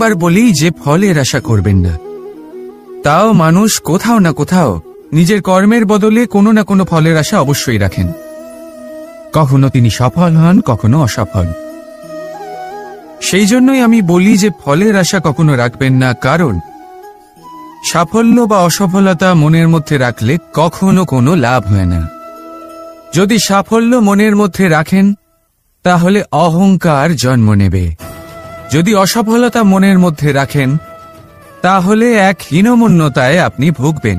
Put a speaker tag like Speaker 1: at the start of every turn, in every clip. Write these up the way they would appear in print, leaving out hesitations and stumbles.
Speaker 1: বারংবার বলি যে ফলের আশা করবেন না। তাও মানুষ কোথাও না কোথাও নিজের কর্মের বদলে কোনো না কোনো ফলের আশা অবশ্যই রাখেন। কখনো তিনি সফল হন, কখনো অসফল। সেই জন্যই আমি বলি যে ফলের আশা কখনো রাখবেন না, কারণ সাফল্য বা অসফলতা মনের মধ্যে রাখলে কখনো কোনো লাভ হয় না। যদি সাফল্য মনের মধ্যে রাখেন তাহলে অহংকার জন্ম নেবে। যদি অসফলতা মনের মধ্যে রাখেন তাহলে এক হীনমন্যতায় আপনি ভুগবেন,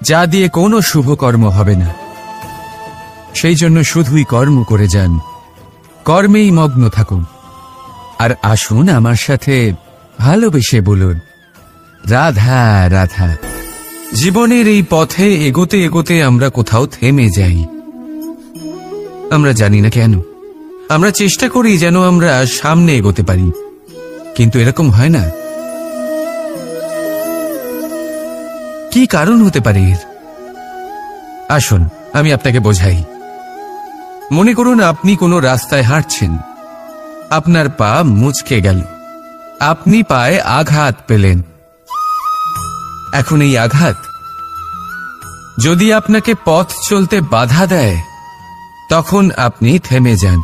Speaker 1: যা দিয়ে কোনো শুভকর্ম হবে না। সেই জন্য শুধুই কর্ম করে যান, কর্মেই মগ্ন থাকুন। আর আসুন আমার সাথে ভালোবেসে বলুন, রাধা রাধা। জীবনের এই পথে এগোতে এগোতে আমরা কোথাও থেমে যাই। আমরা জানি না কেন। আমরা চেষ্টা করি যেন আমরা সামনে এগোতে পারি, কিন্তু এরকম হয় না। কি কারণ হতে পারে এর? আসুন আমি আপনাকে বোঝাই। মনে করুন আপনি কোনো রাস্তায় হাঁটছেন, আপনার পা মুচকে গেল, আপনি পায়ে আঘাত পেলেন। এখন এই আঘাত যদি আপনাকে পথ চলতে বাধা দেয় তখন আপনি থেমে যান।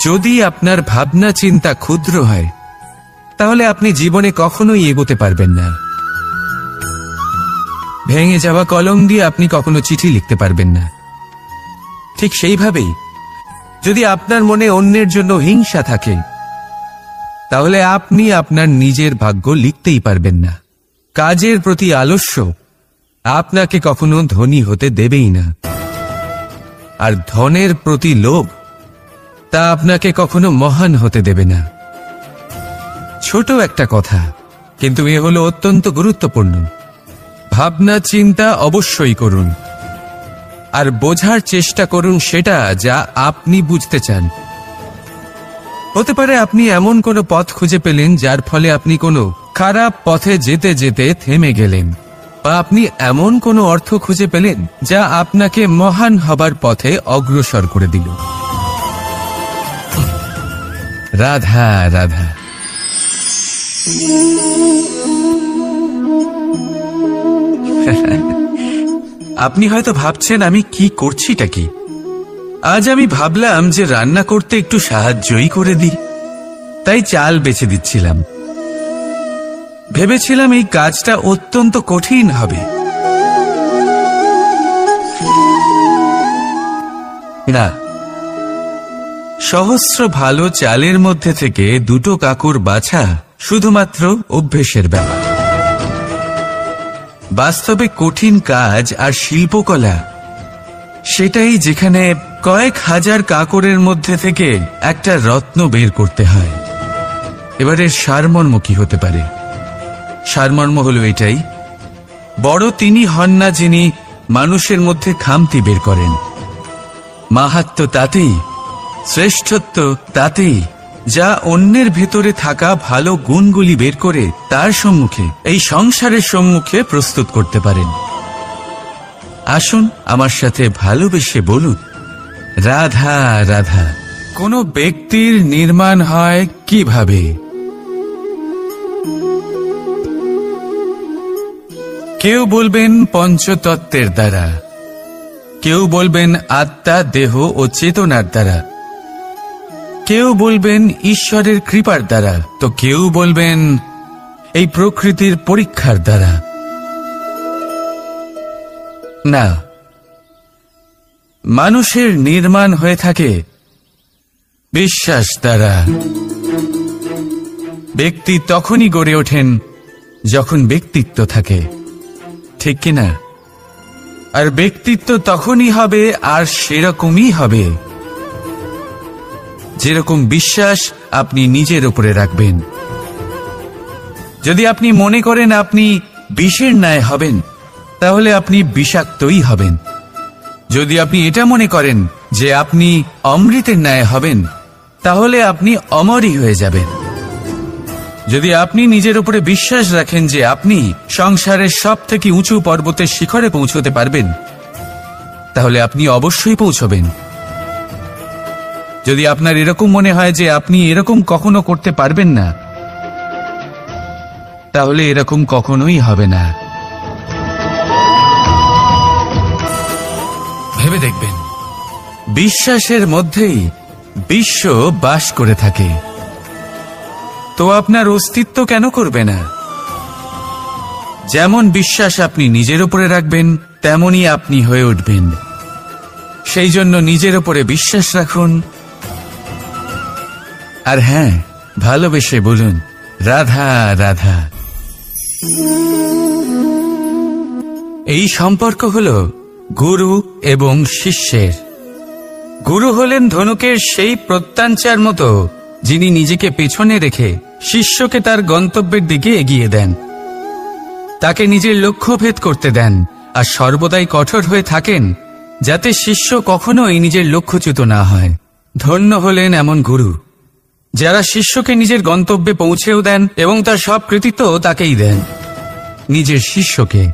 Speaker 1: যদি আপনার ভাবনা চিন্তা ক্ষুদ্র হয় তাহলে আপনি জীবনে কখনোই এগোতে পারবেন না। ভেঙে যাওয়া কলম দিয়ে আপনি কখনো চিঠি লিখতে পারবেন না। ঠিক সেইভাবেই যদি আপনার মনে অন্যের জন্য হিংসা থাকে তাহলে আপনি আপনার নিজের ভাগ্য লিখতেই পারবেন না। কাজের প্রতি আলস্য আপনাকে কখনো ধনী হতে দেবেই না, আর ধনের প্রতি লোভ তা আপনাকে কখনো মহান হতে দেবে না। ছোট একটা কথা, কিন্তু এ হলো অত্যন্ত গুরুত্বপূর্ণ। ভাবনা চিন্তা অবশ্যই করুন, আর বোঝার চেষ্টা করুন সেটা যা আপনি বুঝতে চান। হতে পারে আপনি এমন কোনো পথ খুঁজে পেলেন যার ফলে আপনি কোনো খারাপ পথে যেতে যেতে থেমে গেলেন, বা আপনি এমন কোনো অর্থ খুঁজে পেলেন যা আপনাকে মহান হবার পথে অগ্রসর করে দিল। রাধা রাধা। আপনি হয়তো ভাবছেন আমি কি করছিটা কি। আজ আমি ভাবলাম যে রান্না করতে একটু সাহায্যই করে দিই, তাই চাল বেছে দিচ্ছিলাম। ভেবেছিলাম এই কাজটা অত্যন্ত কঠিন হবে। না, সহস্র ভালো চালের মধ্যে থেকে দুটো কাকুর বাছা শুধুমাত্র অভ্যেসের ব্যাপার। বাস্তবে কঠিন কাজ আর শিল্পকলা সেটাই যেখানে কয়েক হাজার কাকরের মধ্যে থেকে একটা রত্ন বের করতে হয়। এবারের সারমর্ম কি হতে পারে? সারমর্ম হলো এটাই, বড় তিনি হন না যিনি মানুষের মধ্যে খামতি বের করেন। মাহাত্ম্য তাতেই, শ্রেষ্ঠত্ব তাতেই যা অন্যের ভেতরে থাকা ভালো গুণগুলি বের করে তার সম্মুখে, এই সংসারের সম্মুখে প্রস্তুত করতে পারেন। আসুন আমার সাথে ভালোবেসে বলুন, রাধা রাধা। কোনো ব্যক্তির নির্মাণ হয় কিভাবে? কেউ বলবেন পঞ্চতত্ত্বের দ্বারা, কেউ বলবেন আত্মা, দেহ ও চেতনার দ্বারা, কেউ বলবেন ঈশ্বরের কৃপার দ্বারা, তো কেউ বলবেন এই প্রকৃতির পরীক্ষার দ্বারা। না, মানুষের নির্মাণ হয়ে থাকে বিশ্বাস দ্বারা। ব্যক্তি তখনই গড়ে ওঠেন যখন ব্যক্তিত্ব থাকে, ঠিক কিনা? আর ব্যক্তিত্ব তখনই হবে আর সেরকমই হবে যেরকম বিশ্বাস আপনি নিজের উপরে রাখবেন। যদি আপনি মনে করেন আপনি বিষের ন্যায় হবেন তাহলে আপনি বিষাক্তই হবেন। যদি আপনি এটা মনে করেন যে আপনি অমৃতের ন্যায় হবেন তাহলে আপনি অমরই হয়ে যাবেন। যদি আপনি নিজের উপরে বিশ্বাস রাখেন যে আপনি সংসারের সব থেকে উঁচু পর্বতের শিখরে পৌঁছতে পারবেন তাহলে আপনি অবশ্যই পৌঁছবেন। যদি আপনার এরকম মনে হয় যে আপনি এরকম কখনো করতে পারবেন না তাহলে এরকম কখনোই হবে না। ভেবে দেখবেন, বিশ্বাসের মধ্যেই বিশ্ব বাস করে থাকে, তো আপনার অস্তিত্ব কেন করবে না? যেমন বিশ্বাস আপনি নিজের উপরে রাখবেন, তেমনই আপনি হয়ে উঠবেন। সেই জন্য নিজের উপরে বিশ্বাস রাখুন, আর হ্যাঁ, ভালোবেসে বলুন রাধা রাধা। এই সম্পর্ক হল গুরু এবং শিষ্যের। গুরু হলেন ধনুকের সেই প্রত্যঞ্চার মতো, যিনি নিজেকে পেছনে রেখে শিষ্যকে তার গন্তব্যের দিকে এগিয়ে দেন, তাকে নিজের লক্ষ্য ভেদ করতে দেন, আর সর্বদাই কঠোর হয়ে থাকেন যাতে শিষ্য কখনোই নিজের লক্ষ্যচ্যুত না হয়। ধন্য হলেন এমন গুরু যারা শিষ্যকে নিজের গন্তব্যে পৌঁছেও দেন এবং তার সব কৃতিত্ব তাকেই দেন, নিজের শিষ্যকে,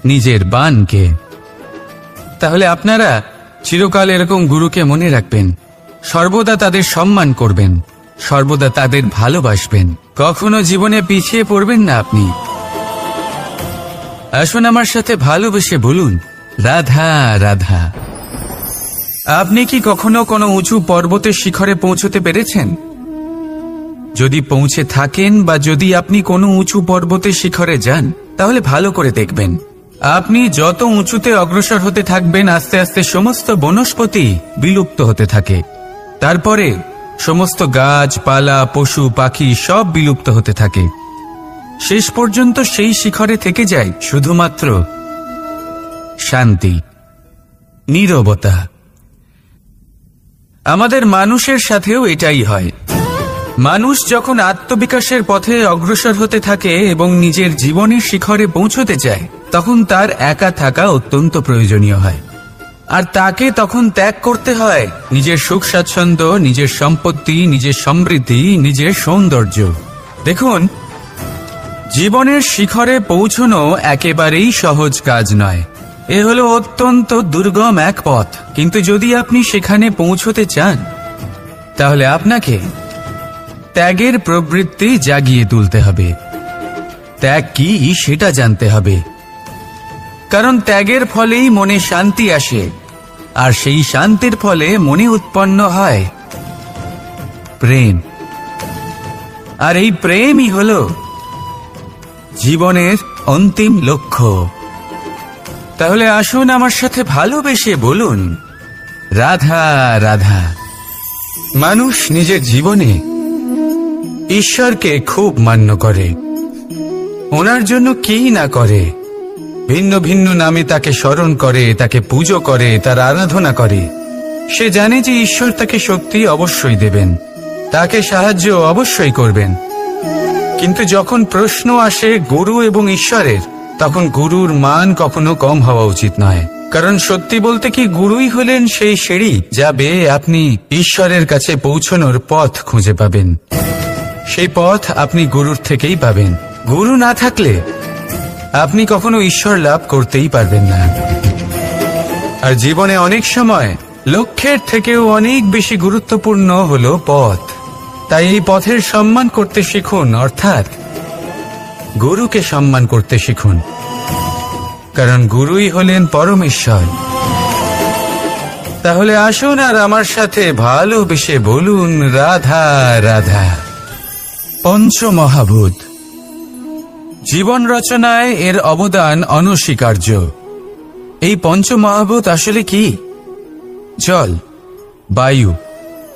Speaker 1: নিজের বাণকে। তাহলে আপনারা চিরকাল এরকম গুরুকে মনে রাখবেন, সর্বদা তাদের সম্মান করবেন, সর্বদা তাদের ভালোবাসবেন, কখনো জীবনে পিছিয়ে পড়বেন না আপনি। আসুন আমার সাথে ভালোবেসে বলুন রাধা রাধা। আপনি কি কখনো কোনো উঁচু পর্বতের শিখরে পৌঁছতে পেরেছেন? যদি পৌঁছে থাকেন বা যদি আপনি কোনো উঁচু পর্বতের শিখরে যান, তাহলে ভালো করে দেখবেন, আপনি যত উঁচুতে অগ্রসর হতে থাকবেন, আস্তে আস্তে সমস্ত বনস্পতি বিলুপ্ত হতে থাকে, তারপরে সমস্ত গাছপালা, পশু পাখি সব বিলুপ্ত হতে থাকে। শেষ পর্যন্ত সেই শিখরে থেকে যায় শুধুমাত্র শান্তি, নীরবতা। আমাদের মানুষের সাথেও এটাই হয়। মানুষ যখন আত্মবিকাশের পথে অগ্রসর হতে থাকে এবং নিজের জীবনের শিখরে পৌঁছতে চায়, তখন তার একা থাকা অত্যন্ত প্রয়োজনীয় হয়, আর তাকে তখন ত্যাগ করতে হয় নিজের সুখ স্বাচ্ছন্দ্য, নিজের সম্পত্তি, নিজের সমৃদ্ধি, নিজের সৌন্দর্য। দেখুন, জীবনের শিখরে পৌঁছনো একেবারেই সহজ কাজ নয়। এ হলো অত্যন্ত দুর্গম এক পথ, কিন্তু যদি আপনি সেখানে পৌঁছতে চান, তাহলে আপনাকে ত্যাগের প্রবৃত্তি জাগিয়ে তুলতে হবে। ত্যাগ কি সেটা জানতে হবে, কারণ ত্যাগের ফলেই মনে শান্তি আসে, আর সেই শান্তির ফলে মনে উৎপন্ন হয় প্রেম, আর এই প্রেমই হল জীবনের অন্তিম লক্ষ্য। তাহলে আসুন আমার সাথে ভালোবেসে বলুন রাধা রাধা। মানুষ নিজের জীবনে ঈশ্বরকে খুব মান্য করে, ওনার জন্য কি না করে, ভিন্ন ভিন্ন নামে তাকে স্মরণ করে, তাকে পুজো করে, তার আরাধনা করে। সে জানে যে ঈশ্বর তাকে শক্তি অবশ্যই দেবেন, তাকে সাহায্য অবশ্যই করবেন। কিন্তু যখন প্রশ্ন আসে গুরু এবং ঈশ্বরের, তখন গুরুর মান কখনো কম হওয়া উচিত নয়, কারণ সত্যি বলতে কি গুরুই হলেন সেই সিঁড়ি যা বেয়ে আপনি ঈশ্বরের কাছে পৌঁছানোর পথ খুঁজে পাবেন। সেই পথ আপনি গুরুর থেকেই পাবেন। গুরু না থাকলে আপনি কখনো ঈশ্বর লাভ করতেই পারবেন না। আর জীবনে অনেক সময় লক্ষ্যের থেকেও অনেক বেশি গুরুত্বপূর্ণ হলো পথ। তাই এই পথের সম্মান করতে শিখুন, অর্থাৎ গুরুকে সম্মান করতে শিখুন, কারণ গুরুই হলেন পরমেশ্বর। তাহলে আসুন আর আমার সাথে ভালোবেসে বলুন রাধা রাধা। পঞ্চমহাভূত, জীবন রচনায় এর অবদান অনস্বীকার্য। এই পঞ্চমহাভূত আসলে কি? জল, বায়ু,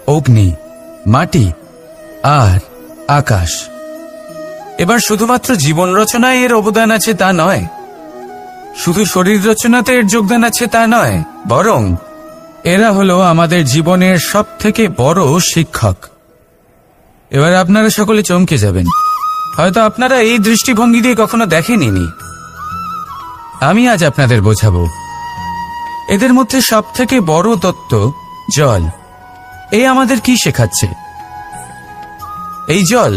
Speaker 1: অগ্নি, মাটি আর আকাশ। এবার শুধুমাত্র জীবন রচনায় এর অবদান আছে তা নয়, শুধু শরীর রচনাতে এর যোগদান আছে তা নয়, বরং এরা হলো আমাদের জীবনের সব থেকে বড় শিক্ষক। এবার আপনারা সকলে চমকে যাবেন, হয়তো আপনারা এই দৃষ্টিভঙ্গি দিয়ে কখনো দেখেননি। আমি আজ আপনাদের বোঝাবো। এদের মধ্যে সব থেকে বড় তত্ত্ব জল। এই আমাদের কি শেখাচ্ছে? এই জল,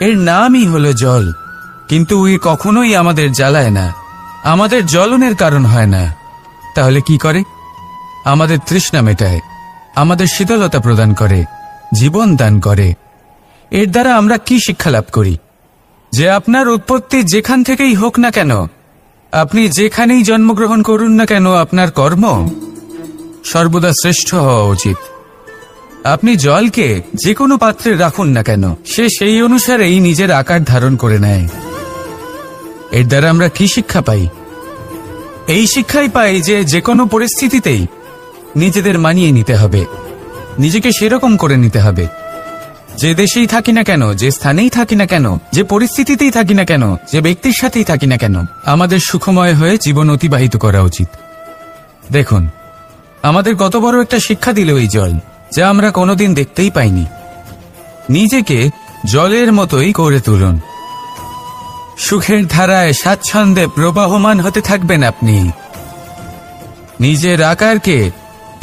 Speaker 1: এর নামই হলো জল, কিন্তু এ কখনোই আমাদের জ্বালায় না, আমাদের জ্বলনের কারণ হয় না। তাহলে কি করে? আমাদের তৃষ্ণা মেটায়, আমাদের শীতলতা প্রদান করে, জীবন দান করে। এর দ্বারা আমরা কি শিক্ষা লাভ করি? যে আপনার উৎপত্তি যেখান থেকেই হোক না কেন, আপনি যেখানেই জন্মগ্রহণ করুন না কেন, আপনার কর্ম সর্বদা শ্রেষ্ঠ হওয়া উচিত। আপনি জলকে যে কোনো পাত্রে রাখুন না কেন, সে সেই অনুসারেই নিজের আকার ধারণ করে নেয়। এর দ্বারা আমরা কি শিক্ষা পাই? এই শিক্ষাই পাই যে যে কোনো পরিস্থিতিতেই নিজেদের মানিয়ে নিতে হবে, নিজেকে সেরকম করে নিতে হবে। যে দেশেই থাকি না কেন, যে স্থানেই থাকি না কেন, যে পরিস্থিতিতেই থাকি না কেন, যে ব্যক্তির সাথেই থাকি না কেন, আমাদের সুখময় হয়ে জীবন অতিবাহিত করা উচিত। দেখুন, আমাদের কত বড় একটা শিক্ষা দিল এই জল, যা আমরা কোনোদিন দেখতেই পাইনি। নিজেকে জলের মতোই করে তুলুন। সুখের ধারায় স্বাচ্ছন্দ্যে প্রবাহমান হতে থাকবেন আপনি। নিজের আকারকে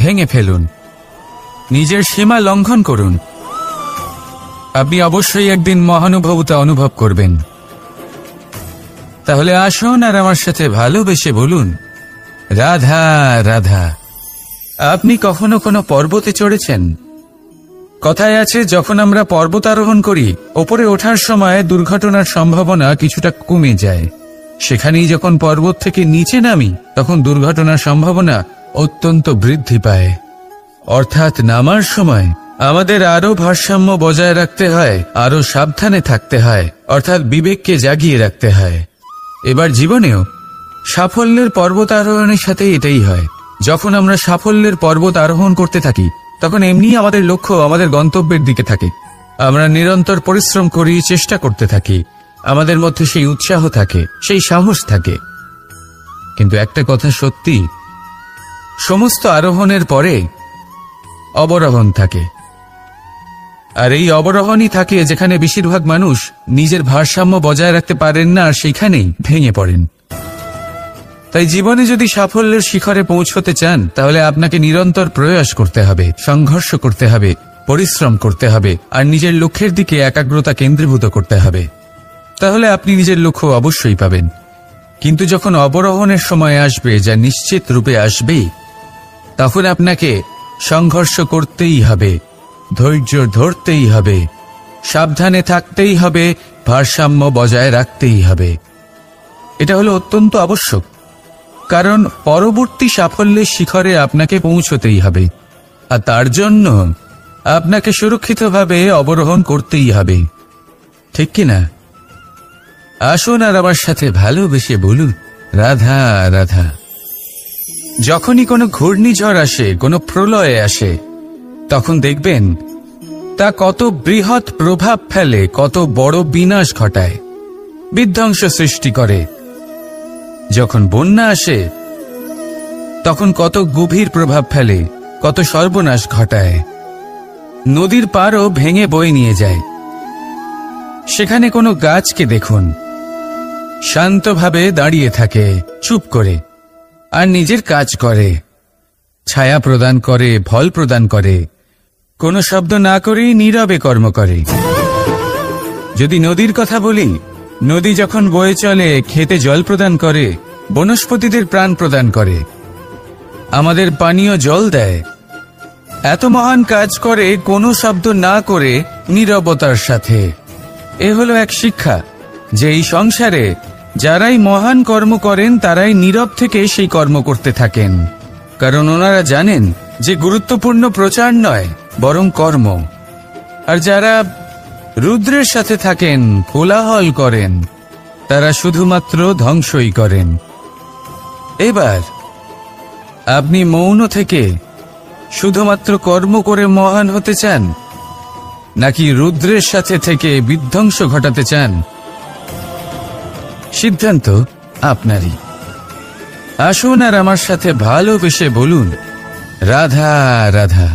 Speaker 1: ভেঙে ফেলুন, নিজের সীমা লঙ্ঘন করুন। আপনি অবশ্যই একদিন মহানুভবতা অনুভব করবেন। তাহলে আসুন আর আমার সাথে ভালোবেসে বলুন, রাধা রাধা। আপনি কখনো কোনো পর্বতে চড়েছেন? কথায় আছে, যখন আমরা পর্বত আরোহণ করি, ওপরে ওঠার সময় দুর্ঘটনার সম্ভাবনা কিছুটা কমে যায়। সেখানেই যখন পর্বত থেকে নিচে নামি, তখন দুর্ঘটনার সম্ভাবনা অত্যন্ত বৃদ্ধি পায়। অর্থাৎ নামার সময় আমাদের আরো ভারসাম্য বজায় রাখতে হয়, আরো সাবধানে থাকতে হয়, অর্থাৎ বিবেককে জাগিয়ে রাখতে হয়। এবার জীবনেও সাফল্যের পর্বত আরোহণের সাথে এটাই হয়। যখন আমরা সাফল্যের পর্বত আরোহণ করতে থাকি, তখন এমনি আমাদের লক্ষ্য আমাদের গন্তব্যের দিকে থাকে। আমরা নিরন্তর পরিশ্রম করি, চেষ্টা করতে থাকি, আমাদের মধ্যে সেই উৎসাহ থাকে, সেই সাহস থাকে। কিন্তু একটা কথা সত্যি, সমস্ত আরোহণের পরে অবরোহণ থাকে। আর এই অবরোহণই থাকে যেখানে বেশিরভাগ মানুষ নিজের ভারসাম্য বজায় রাখতে পারেন না, আর সেখানেই ভেঙে পড়েন। তাই জীবনে যদি সাফল্যের শিখরে পৌঁছতে চান, তাহলে আপনাকে নিরন্তর প্রয়াস করতে হবে, সংঘর্ষ করতে হবে, পরিশ্রম করতে হবে, আর নিজের লক্ষ্যের দিকে একাগ্রতা কেন্দ্রীভূত করতে হবে। তাহলে আপনি নিজের লক্ষ্য অবশ্যই পাবেন। কিন্তু যখন অবরোহণের সময় আসবে, যা নিশ্চিত রূপে আসবেই, তখন আপনাকে সংঘর্ষ করতেই হবে, ধৈর্য ধরতেই হবে, সাবধানে থাকতেই হবে, ভারসাম্য বজায় রাখতেই হবে। এটা হলো অত্যন্ত আবশ্যক, কারণ পরবর্তী সাফল্যের শিখরে আপনাকে পৌঁছতেই হবে, আর তার জন্য আপনাকে সুরক্ষিতভাবে অবরোহণ করতেই হবে। ঠিক কিনা? আসুন আর আমার সাথে ভালোবেসে বলুন, রাধা রাধা। যখনই কোনো ঘূর্ণিঝড় আসে, কোনো প্রলয় আসে, তখন দেখবেন তা কত বৃহৎ প্রভাব ফেলে, কত বড় বিনাশ ঘটায়, বিধ্বংস সৃষ্টি করে। যখন বন্যা আসে, তখন কত গভীর প্রভাব ফেলে, কত সর্বনাশ ঘটায়। নদীর পাড়ও ভেঙে বয়ে নিয়ে যায়। সেখানে কোনো গাছকে দেখুন, শান্তভাবে দাঁড়িয়ে থাকে, চুপ করে, আর নিজের কাজ করে, ছায়া প্রদান করে, ফল প্রদান করে, কোনো শব্দ না করেই নীরবে কর্ম করে। যদি নদীর কথা বলি, নদী যখন বয়ে চলে, খেতে জল প্রদান করে, বনস্পতিদের প্রাণ প্রদান করে, আমাদের পানীয় জল দেয়। এত মহান কাজ করে কোনো শব্দ না করে, নীরবতার সাথে। এ হলো এক শিক্ষা, যে এই সংসারে যারাই মহান কর্ম করেন, তারাই নীরব থেকে সেই কর্ম করতে থাকেন। কারণ ওনারা জানেন যে গুরুত্বপূর্ণ প্রচার নয়, বরং কর্ম। আর যারা রুদ্রের সাথে থাকেন, কোলাহল করেন, তারা শুধুমাত্র ধ্বংসই করেন। এবার আপনি মৌন থেকে শুধুমাত্র কর্ম করে মহান হতে চান, নাকি রুদ্রের সাথে থেকে বিধ্বংস ঘটাতে চান? সিদ্ধান্ত আপনারই। আসুন আর আমার সাথে ভালোবেসে বলুন, রাধা রাধা।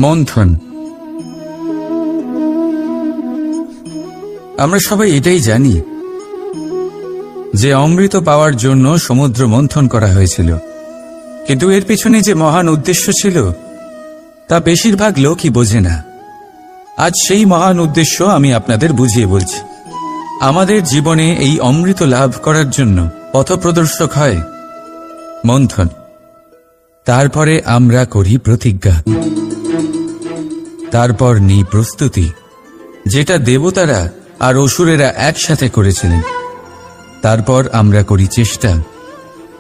Speaker 1: মন্থন। আমরা সবাই এটাই জানি যে অমৃত পাওয়ার জন্য সমুদ্র মন্থন করা হয়েছিল, কিন্তু এর পিছনে যে মহান উদ্দেশ্য ছিল, তা বেশিরভাগ লোকই বোঝে না। আজ সেই মহান উদ্দেশ্য আমি আপনাদের বুঝিয়ে বলছি। আমাদের জীবনে এই অমৃত লাভ করার জন্য পথপ্রদর্শক হয় মন্থন। তারপরে আমরা করি প্রতিজ্ঞা, তারপর নিই প্রস্তুতি, যেটা দেবতারা আর অসুরেরা একসাথে করেছিলেন। তারপর আমরা করি চেষ্টা।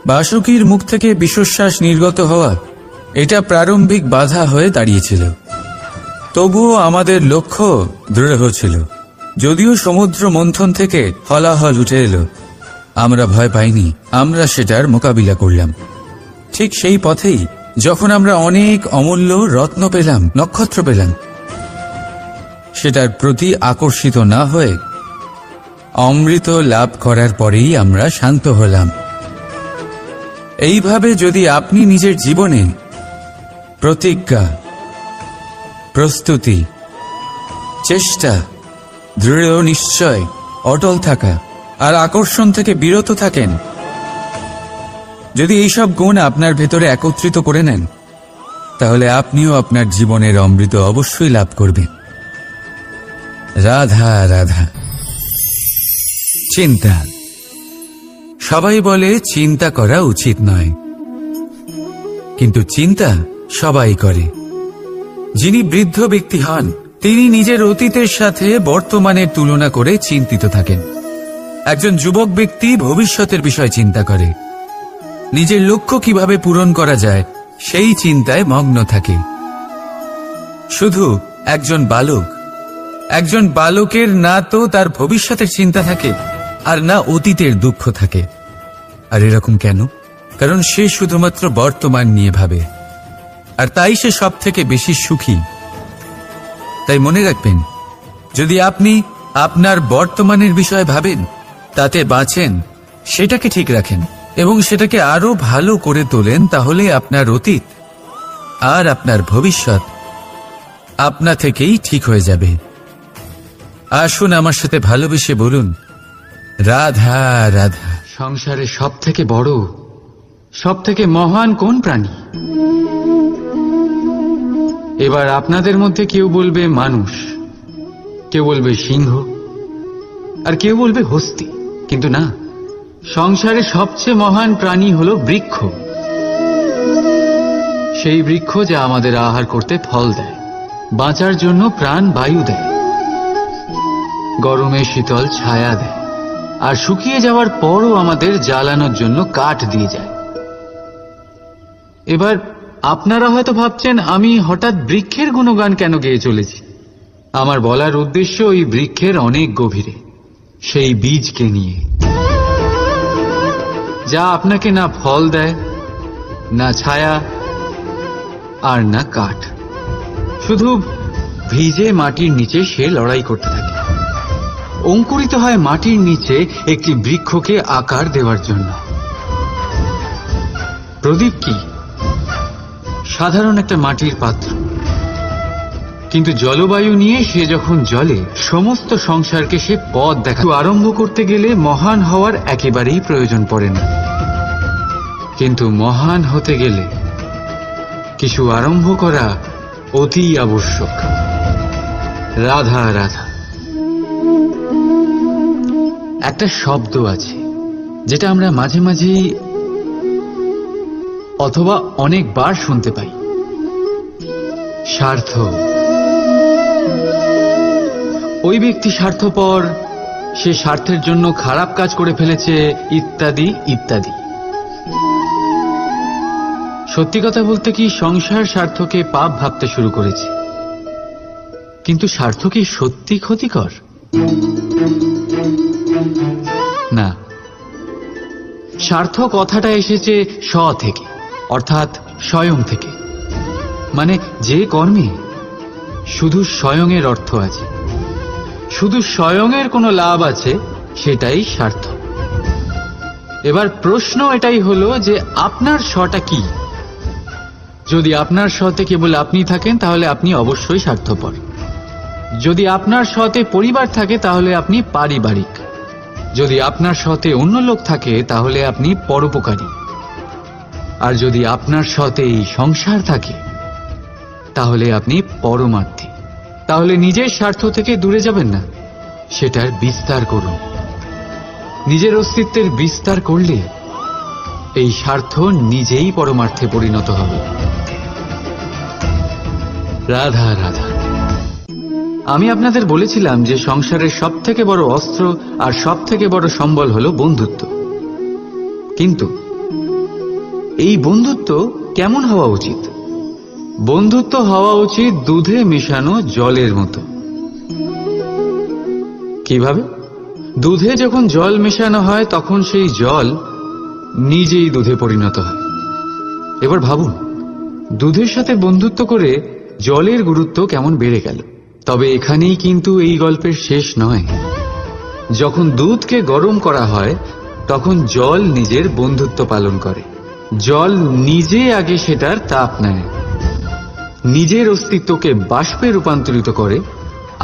Speaker 1: বাসুকীর মুখ থেকে বিশ্বশ্বাস নির্গত হওয়া এটা প্রারম্ভিক বাধা হয়ে দাঁড়িয়েছিল। তবুও আমাদের লক্ষ্য দৃঢ় ছিল। যদিও সমুদ্র মন্থন থেকে হলাহল উঠে এলো, আমরা ভয় পাইনি, আমরা সেটার মোকাবিলা করলাম। ঠিক সেই পথেই যখন আমরা অনেক অমূল্য রত্ন পেলাম, নক্ষত্র পেলাম, সেটার প্রতি আকর্ষিত না হয়ে অমৃত লাভ করার পরেই আমরা শান্ত হলাম। এইভাবে যদি আপনি নিজের জীবনে প্রতিজ্ঞা, প্রস্তুতি, চেষ্টা, দৃঢ় নিশ্চয়, অটল থাকা আর আকর্ষণ থেকে বিরত থাকেন, যদি এইসব গুণ আপনার ভেতরে একত্রিত করে নেন, তাহলে আপনিও আপনার জীবনের অমৃত অবশ্যই লাভ করবেন। রাধা রাধা। চিন্তা। সবাই বলে চিন্তা করা উচিত নয়, কিন্তু চিন্তা সবাই করে। যিনি বৃদ্ধ ব্যক্তি হন, তিনি নিজের অতীতের সাথে বর্তমানের তুলনা করে চিন্তিত থাকেন। একজন যুবক ব্যক্তি ভবিষ্যতের বিষয় চিন্তা করে, নিজের লক্ষ্য কিভাবে পূরণ করা যায় সেই চিন্তায় মগ্ন থাকে। শুধু একজন বালকের না তো তার ভবিষ্যতের চিন্তা থাকে আর না অতীতের দুঃখ থাকে। আর এরকম কেন? কারণ সে শুধুমাত্র বর্তমান নিয়ে ভাবে, আর তাই সে সব থেকে বেশি সুখী। তাই মনে রাখবেন, যদি আপনি আপনার বর্তমানের বিষয়ে ভাবেন, তাতে বাঁচেন, সেটাকে ঠিক রাখেন এবং সেটাকে আরো ভালো করে তোলেন, তাহলে আপনার অতীত আর আপনার ভবিষ্যৎ আপনা থেকেই ঠিক হয়ে যাবে। আসুন আমার সাথে ভালোবেসে বলুন, রাধা রাধা। সংসারে সব থেকে বড়, সব থেকে মহান কোন প্রাণী? এবার আপনাদের মধ্যে কেউ বলবে মানুষ, কেউ বলবে সিংহ, আর কেউ বলবে হস্তি। কিন্তু না, সংসারে সবচেয়ে মহান প্রাণী হলো বৃক্ষ। সেই বৃক্ষ যা আমাদের আহার করতে ফল দেয়, বাঁচার জন্য প্রাণ বায়ু দেয়, গরমে শীতল ছায়া দেয়, আর শুকিয়ে যাওয়ার পরও আমাদের জ্বালানোর জন্য কাঠ দিয়ে যায়। এবার আপনারা হয়তো ভাবছেন, আমি হঠাৎ বৃক্ষের গুণগান কেন গেয়ে চলেছি? আমার বলার উদ্দেশ্য ওই বৃক্ষের অনেক গভীরে, সেই বীজকে নিয়ে, যা আপনাকে না ফল দেয়, না ছায়া, আর না কাঠ। শুধু ভিজে মাটির নিচে সে লড়াই করতে থাকে, অঙ্কুরিত হয় মাটির নিচে একটি বৃক্ষকে আকার দেওয়ার জন্য। প্রদীপ কি? সাধারণ একটা মাটির পাত্র, কিন্তু জলবায়ু নিয়ে সে যখন জ্বলে, সমস্ত সংসারকে সে পথ দেখা। আরম্ভ করতে গেলে মহান হওয়ার একেবারেই প্রয়োজন পড়ে না, কিন্তু মহান হতে গেলে কিছু আরম্ভ করা অতি আবশ্যক। রাধা রাধা। একটা শব্দ আছে যেটা আমরা মাঝে মাঝে অথবা অনেকবার শুনতে পাই, স্বার্থ। ওই ব্যক্তি স্বার্থপর, সে স্বার্থের জন্য খারাপ কাজ করে ফেলেছে, ইত্যাদি ইত্যাদি। সত্যি কথা বলতে কি, সংসার স্বার্থকে পাপ ভাবতে শুরু করেছে। কিন্তু স্বার্থ কি সত্যি ক্ষতিকর? না। স্বার্থ কথাটা এসেছে স্ব থেকে, অর্থাৎ স্বয়ং থেকে। মানে যে কর্মে শুধু স্বয়ংয়ের অর্থ আছে, শুধু স্বয়ংয়ের কোনো লাভ আছে, সেটাই স্বার্থ। এবার প্রশ্ন এটাই হলো যে আপনার স্বটা কি? যদি আপনার স্বতে কেবল আপনি থাকেন, তাহলে আপনি অবশ্যই স্বার্থপর। যদি আপনার স্বতে পরিবার থাকে, তাহলে আপনি পারিবারিক। যদি আপনার স্বতে অন্য লোক থাকে, তাহলে আপনি পরোপকারী। আর যদি আপনার স্বতে এই সংসার থাকে, তাহলে আপনি পরমার্থী। তাহলে নিজের স্বার্থ থেকে দূরে যাবেন না, সেটার বিস্তার করুন। নিজের অস্তিত্বের বিস্তার করলে এই স্বার্থ নিজেই পরমার্থে পরিণত হবে। রাধা রাধা। আমি আপনাদের বলেছিলাম যে সংসারের সবথেকে বড় অস্ত্র আর সবথেকে বড় সম্বল হলো বন্ধুত্ব। কিন্তু এই বন্ধুত্ব কেমন হওয়া উচিত? বন্ধুত্ব হওয়া উচিত দুধে মেশানো জলের মতো। কিভাবে? দুধে যখন জল মেশানো হয় তখন সেই জল নিজেই দুধে পরিণত হয়। এবার ভাবুন, দুধের সাথে বন্ধুত্ব করে জলের গুরুত্ব কেমন বেড়ে গেল। তবে এখানেই কিন্তু এই গল্পের শেষ নয়। যখন দুধকে গরম করা হয় তখন জল নিজের বন্ধুত্ব পালন করে। জল নিজে আগে সেটার তাপ নেয়, নিজের অস্তিত্বকে বাষ্পে রূপান্তরিত করে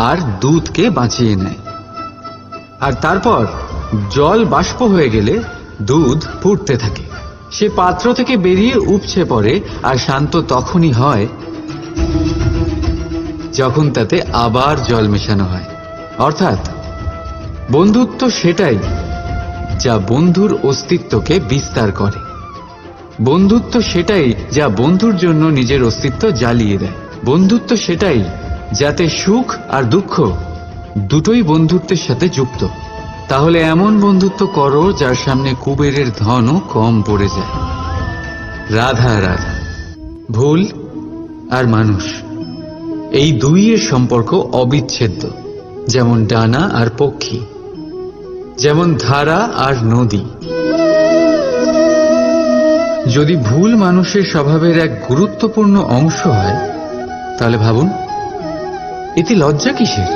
Speaker 1: আর দুধকে বাঁচিয়ে নেয়। আর তারপর জল বাষ্প হয়ে গেলে দুধ ফুটতে থাকে, সে পাত্র থেকে বেরিয়ে উপচে পড়ে। আর শান্ত তখনই হয় যখন তাতে আবার জল মেশানো হয়। অর্থাৎ বন্ধুত্ব সেটাই যা বন্ধুর অস্তিত্বকে বিস্তার করে। বন্ধুত্ব সেটাই যা বন্ধুর জন্য নিজের অস্তিত্ব জ্বালিয়ে দেয়। বন্ধুত্ব সেটাই যাতে সুখ আর দুঃখ দুটোই বন্ধুত্বের সাথে যুক্ত। তাহলে এমন বন্ধুত্ব করো যার সামনে কুবেরের ধনও কম পড়ে যায়। রাধা রাধা। ভুল আর মানুষ, এই দুইয়ের সম্পর্ক অবিচ্ছেদ্য। যেমন ডানা আর পক্ষী, যেমন ধারা আর নদী। যদি ভুল মানুষের স্বভাবের এক গুরুত্বপূর্ণ অংশ হয় তাহলে ভাবুন, এতে লজ্জা কিসের?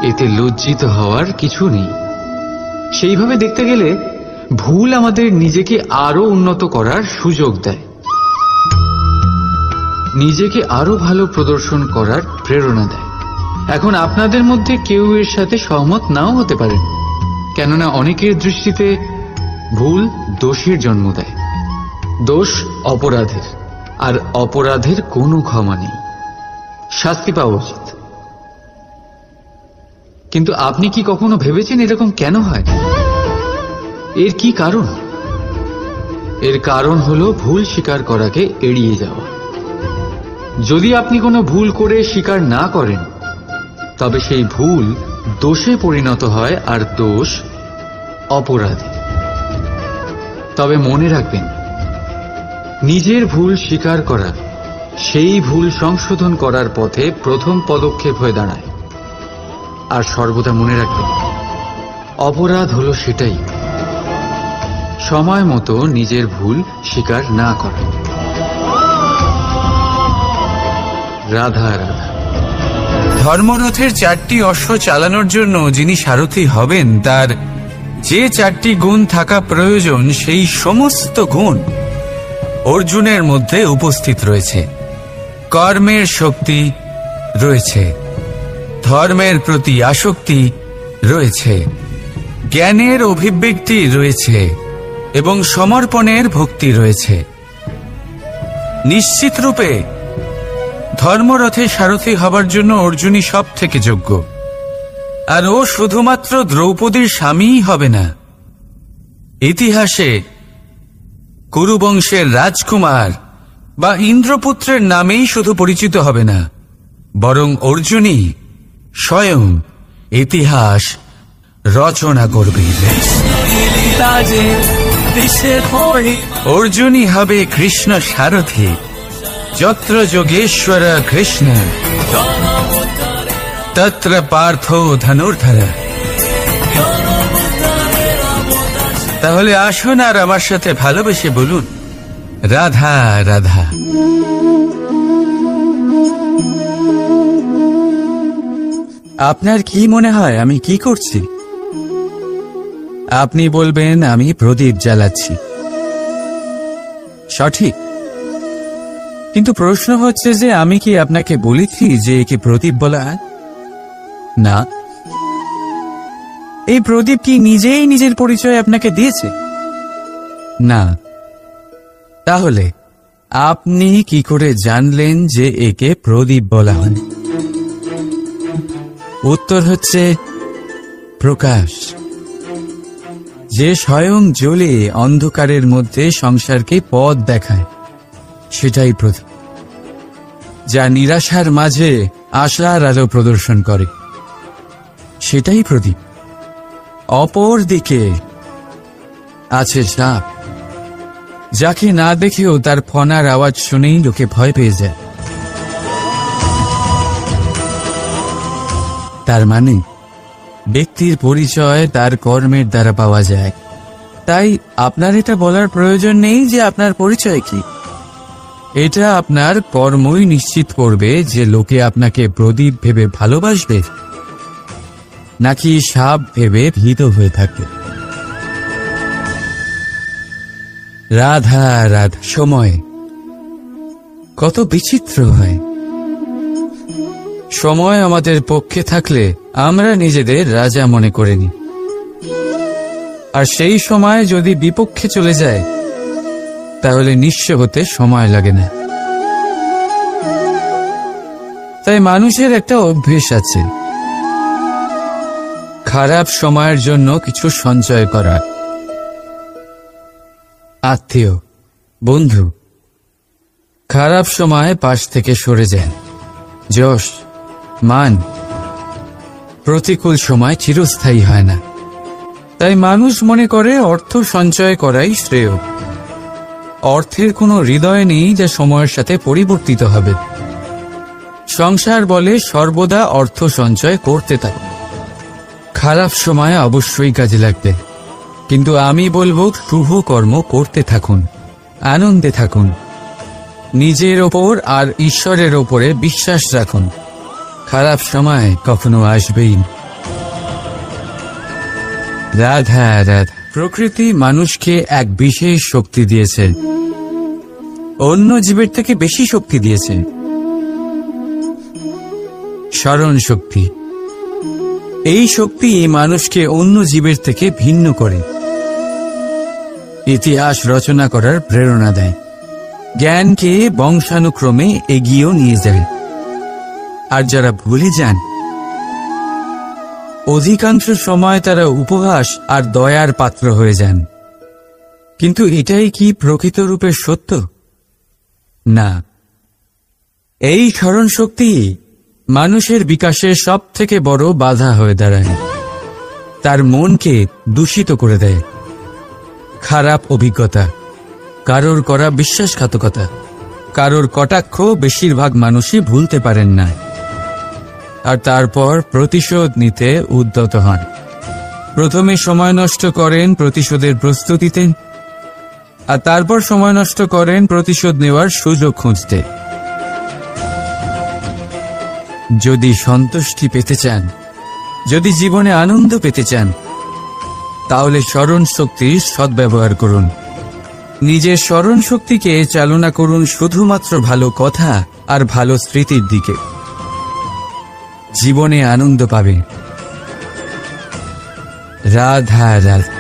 Speaker 1: এতে লজ্জিত হওয়ার কিছু নেই। সেইভাবে দেখতে গেলে ভুল আমাদের নিজেকে আরো উন্নত করার সুযোগ দেয়, নিজেকে আরো ভালো প্রদর্শন করার প্রেরণা দেয়। এখন আপনাদের মধ্যে কেউ এর সাথে সহমত নাও হতে পারেন, কেননা অনেকের দৃষ্টিতে ভুল দোষের জন্ম দেয়। দোষ অপরাধের, আর অপরাধের কোনো ক্ষমা নেই, শাস্তি পাওয়া উচিত। কিন্তু আপনি কি কখনো ভেবেছেন এরকম কেন হয়? এর কি কারণ? এর কারণ হলো ভুল স্বীকার করাকে এড়িয়ে যাওয়া। যদি আপনি কোনো ভুল করে স্বীকার না করেন তবে সেই ভুল দোষে পরিণত হয়, আর দোষ অপরাধে। তবে মনে রাখবেন, নিজের ভুল স্বীকার করা সেই ভুল সংশোধন করার পথে প্রথম পদক্ষেপ হয়ে দাঁড়ায়। আর সর্বদা মনে রাখবেন, অপরাধ হলো সেটাই সময় মতো নিজের ভুল স্বীকার না করা। রাধা রাধা। ধর্মরথের 4টি অশ্ব চালানোর জন্য যিনি সারথি হবেন তার যে 4টি গুণ থাকা প্রয়োজন, সেই সমস্ত গুণ অর্জুনের মধ্যে উপস্থিত রয়েছে। কর্মের শক্তি রয়েছে, ধর্মের প্রতি আসক্তি রয়েছে, জ্ঞানের অভিব্যক্তি রয়েছে এবং সমর্পণের ভক্তি রয়েছে। নিশ্চিত রূপে ধর্মরথে সারথি হবার জন্য অর্জুনই সব থেকে যোগ্য। আর ও শুধুমাত্র দ্রৌপদীর স্বামীই হবে না, ইতিহাসে কুরুবংশের রাজকুমার বা ইন্দ্রপুত্রের নামেই শুধু পরিচিত হবে না, বরং অর্জুনই স্বয়ং ইতিহাস রচনা করবে। অর্জুনই হবে কৃষ্ণ সারথি। যত্র যোগেশ্বর কৃষ্ণ তত্র পার্থ ধনুর্ধর। তাহলে আসুন আর আমার সাথে ভালোবেসে বলুন, রাধা রাধা। আপনার কি মনে হয় আমি কি করছি? আপনি বলবেন আমি প্রদীপ জ্বালাচ্ছি। সঠিক, কিন্তু প্রশ্ন হচ্ছে যে আমি কি আপনাকে বলেছি যে একে প্রদীপ বলা হয়? না। এই প্রদীপ কি নিজেই নিজের পরিচয় আপনাকে দিয়েছে? না। তাহলে আপনি কি করে জানলেন যে একে প্রদীপ বলা হয়? উত্তর হচ্ছে প্রকাশ, যে স্বয়ং জ্বলে অন্ধকারের মধ্যে সংসারকে পথ দেখায়, সেটাই প্রদীপ। যা নিরাশার মাঝে আশার আলো প্রদর্শন করে, সেটাই প্রদীপ। অপর দিকে আছে সাপ, যাকে না দেখেও তার ফনার আওয়াজ শুনেই লোকে ভয় পেয়ে যায়। তার মানে ব্যক্তির পরিচয় তার কর্মের দ্বারা পাওয়া যায়। তাই আপনার এটা বলার প্রয়োজন নেই যে আপনার পরিচয় কি। এটা আপনার কর্মই নিশ্চিত করবে যে লোকে আপনাকে প্রদীপ ভেবে ভালোবাসবে নাকি সাপ ভেবে ভীত হয়ে থাকবে। রাধা রাধা। সময় কত বিচিত্র হয়। সময় আমাদের পক্ষে থাকলে আমরা নিজেদের রাজা মনে করে নিই, আর সেই সময় যদি বিপক্ষে চলে যায় তাহলে নিঃস্ব হতে সময় লাগে না। তাই মানুষের একটা অভ্যেস আছে, খারাপ সময়ের জন্য কিছু সঞ্চয় করা। আত্মীয়, বন্ধু খারাপ সময় পাশ থেকে সরে যান। যশ, মান প্রতিকূল সময় চিরস্থায়ী হয় না। তাই মানুষ মনে করে অর্থ সঞ্চয় করাই শ্রেয়। অর্থের কোনো হৃদয় নেই যা সময়ের সাথে পরিবর্তিত হবে। সংসার বলে সর্বদা অর্থ সঞ্চয় করতে থাকুন। খারাপ সময় অবশ্যই কাজে লাগবে, কিন্তু আমি বলবো শুভ কর্ম করতে থাকুন, আনন্দে থাকুন, নিজের ওপর আর ঈশ্বরের ওপরে বিশ্বাস রাখুন। খারাপ সময় কখনো আসবেই। রাধা রাধা। প্রকৃতি মানুষকে এক বিশেষ শক্তি দিয়েছে, অন্য জীবের থেকে বেশি শক্তি দিয়েছে। স্মরণ শক্তি। এই শক্তি মানুষকে অন্য জীবের থেকে ভিন্ন করে, ইতিহাস রচনা করার প্রেরণা দেয়, জ্ঞানকে বংশানুক্রমে এগিয়েও নিয়ে যায়। আর যারা ভুলে যান, অধিকাংশ সময় তারা উপহাস আর দয়ার পাত্র হয়ে যান। কিন্তু এটাই কি প্রকৃত রূপে সত্য? না। এই স্মরণ শক্তি মানুষের বিকাশের সব থেকে বড় বাধা হয়ে দাঁড়ায়। তার মনকে দূষিত করে দেয়। খারাপ অভিজ্ঞতা, কারোর করা বিশ্বাসঘাতকতা, কারোর কটাক্ষ বেশিরভাগ মানুষই ভুলতে পারেন না, আর তারপর প্রতিশোধ নিতে উদ্যত হন। প্রথমে সময় নষ্ট করেন প্রতিশোধের প্রস্তুতিতে, আর তারপর সময় নষ্ট করেন প্রতিশোধ নেওয়ার সুযোগ খুঁজতে। যদি সন্তুষ্টি পেতে চান, যদি জীবনে আনন্দ পেতে চান, তাহলে স্মরণ শক্তির সদ্ব্যবহার করুন। নিজের স্মরণ শক্তিকে চালনা করুন শুধুমাত্র ভালো কথা আর ভালো স্মৃতির দিকে। জীবনে আনন্দ পাবে। রাধা রাধা।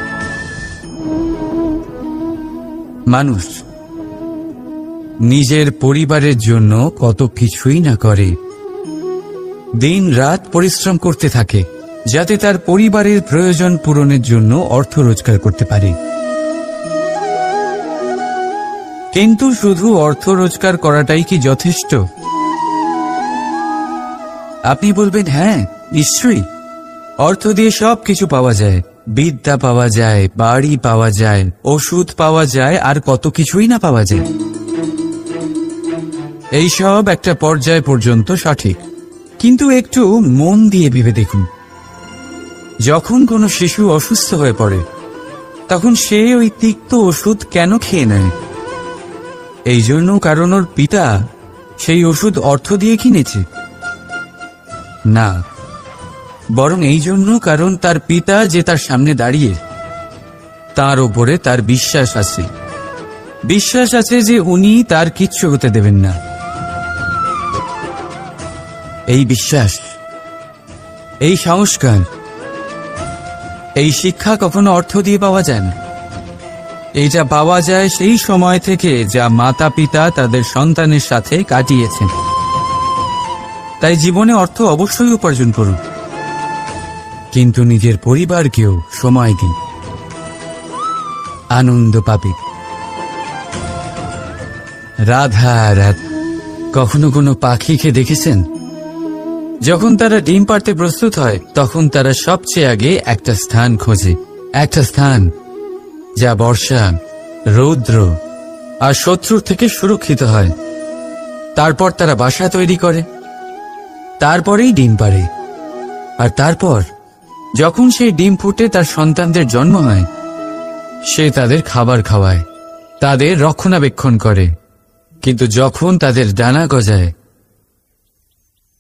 Speaker 1: মানুষ নিজের পরিবারের জন্য কত কিছুই না করে, দিন রাত পরিশ্রম করতে থাকে যাতে তার পরিবারের প্রয়োজন পূরণের জন্য অর্থ রোজগার করতে পারে। কিন্তু শুধু অর্থ রোজগার করাটাই কি যথেষ্ট? আপনি বলবেন, হ্যাঁ নিশ্চয়ই, অর্থ দিয়ে সব কিছু পাওয়া যায়, বিদ্যা পাওয়া যায়, বাড়ি পাওয়া যায়, ওষুধ পাওয়া যায়, আর কত কিছুই না পাওয়া যায়। এই সব একটা পর্যায় পর্যন্ত সঠিক, কিন্তু একটু মন দিয়ে ভেবে দেখুন, যখন কোনো শিশু অসুস্থ হয়ে পড়ে তখন সে ওই তিক্ত ওষুধ কেন খেয়ে নেয়? এই জন্য কারণ ওর পিতা সেই ওষুধ অর্থ দিয়ে কিনেছে? না, বরং এই জন্য কারণ তার পিতা যে তার সামনে দাঁড়িয়ে, তার ওপরে তার বিশ্বাস আছে। বিশ্বাস আছে যে উনি তার কিচ্ছু হতে দেবেন না। এই বিশ্বাস, এই সংস্কার, এই শিক্ষা কখনো অর্থ দিয়ে পাওয়া যায় না। এইটা পাওয়া যায় সেই সময় থেকে যা মাতা পিতা তাদের সন্তানের সাথে কাটিয়েছেন। তাই জীবনে অর্থ অবশ্যই উপার্জন করুন, কিন্তু নিজের পরিবারকেও সময় দিন, আনন্দ পাবে। রাধা রাধা। কখনো কোনো পাখিকে দেখেছেন যখন তারা ডিম পাড়তে প্রস্তুত হয় তখন তারা সবচেয়ে আগে একটা স্থান খোঁজে, একটা স্থান যা বর্ষা, রৌদ্র আর শত্রুর থেকে সুরক্ষিত হয়। তারপর তারা বাসা তৈরি করে, তারপরেই ডিম পাড়ে। আর তারপর যখন সেই ডিম ফুটে তার সন্তানদের জন্ম হয়, সে তাদের খাবার খাওয়ায়, তাদের রক্ষণাবেক্ষণ করে। কিন্তু যখন তাদের ডানা গজায়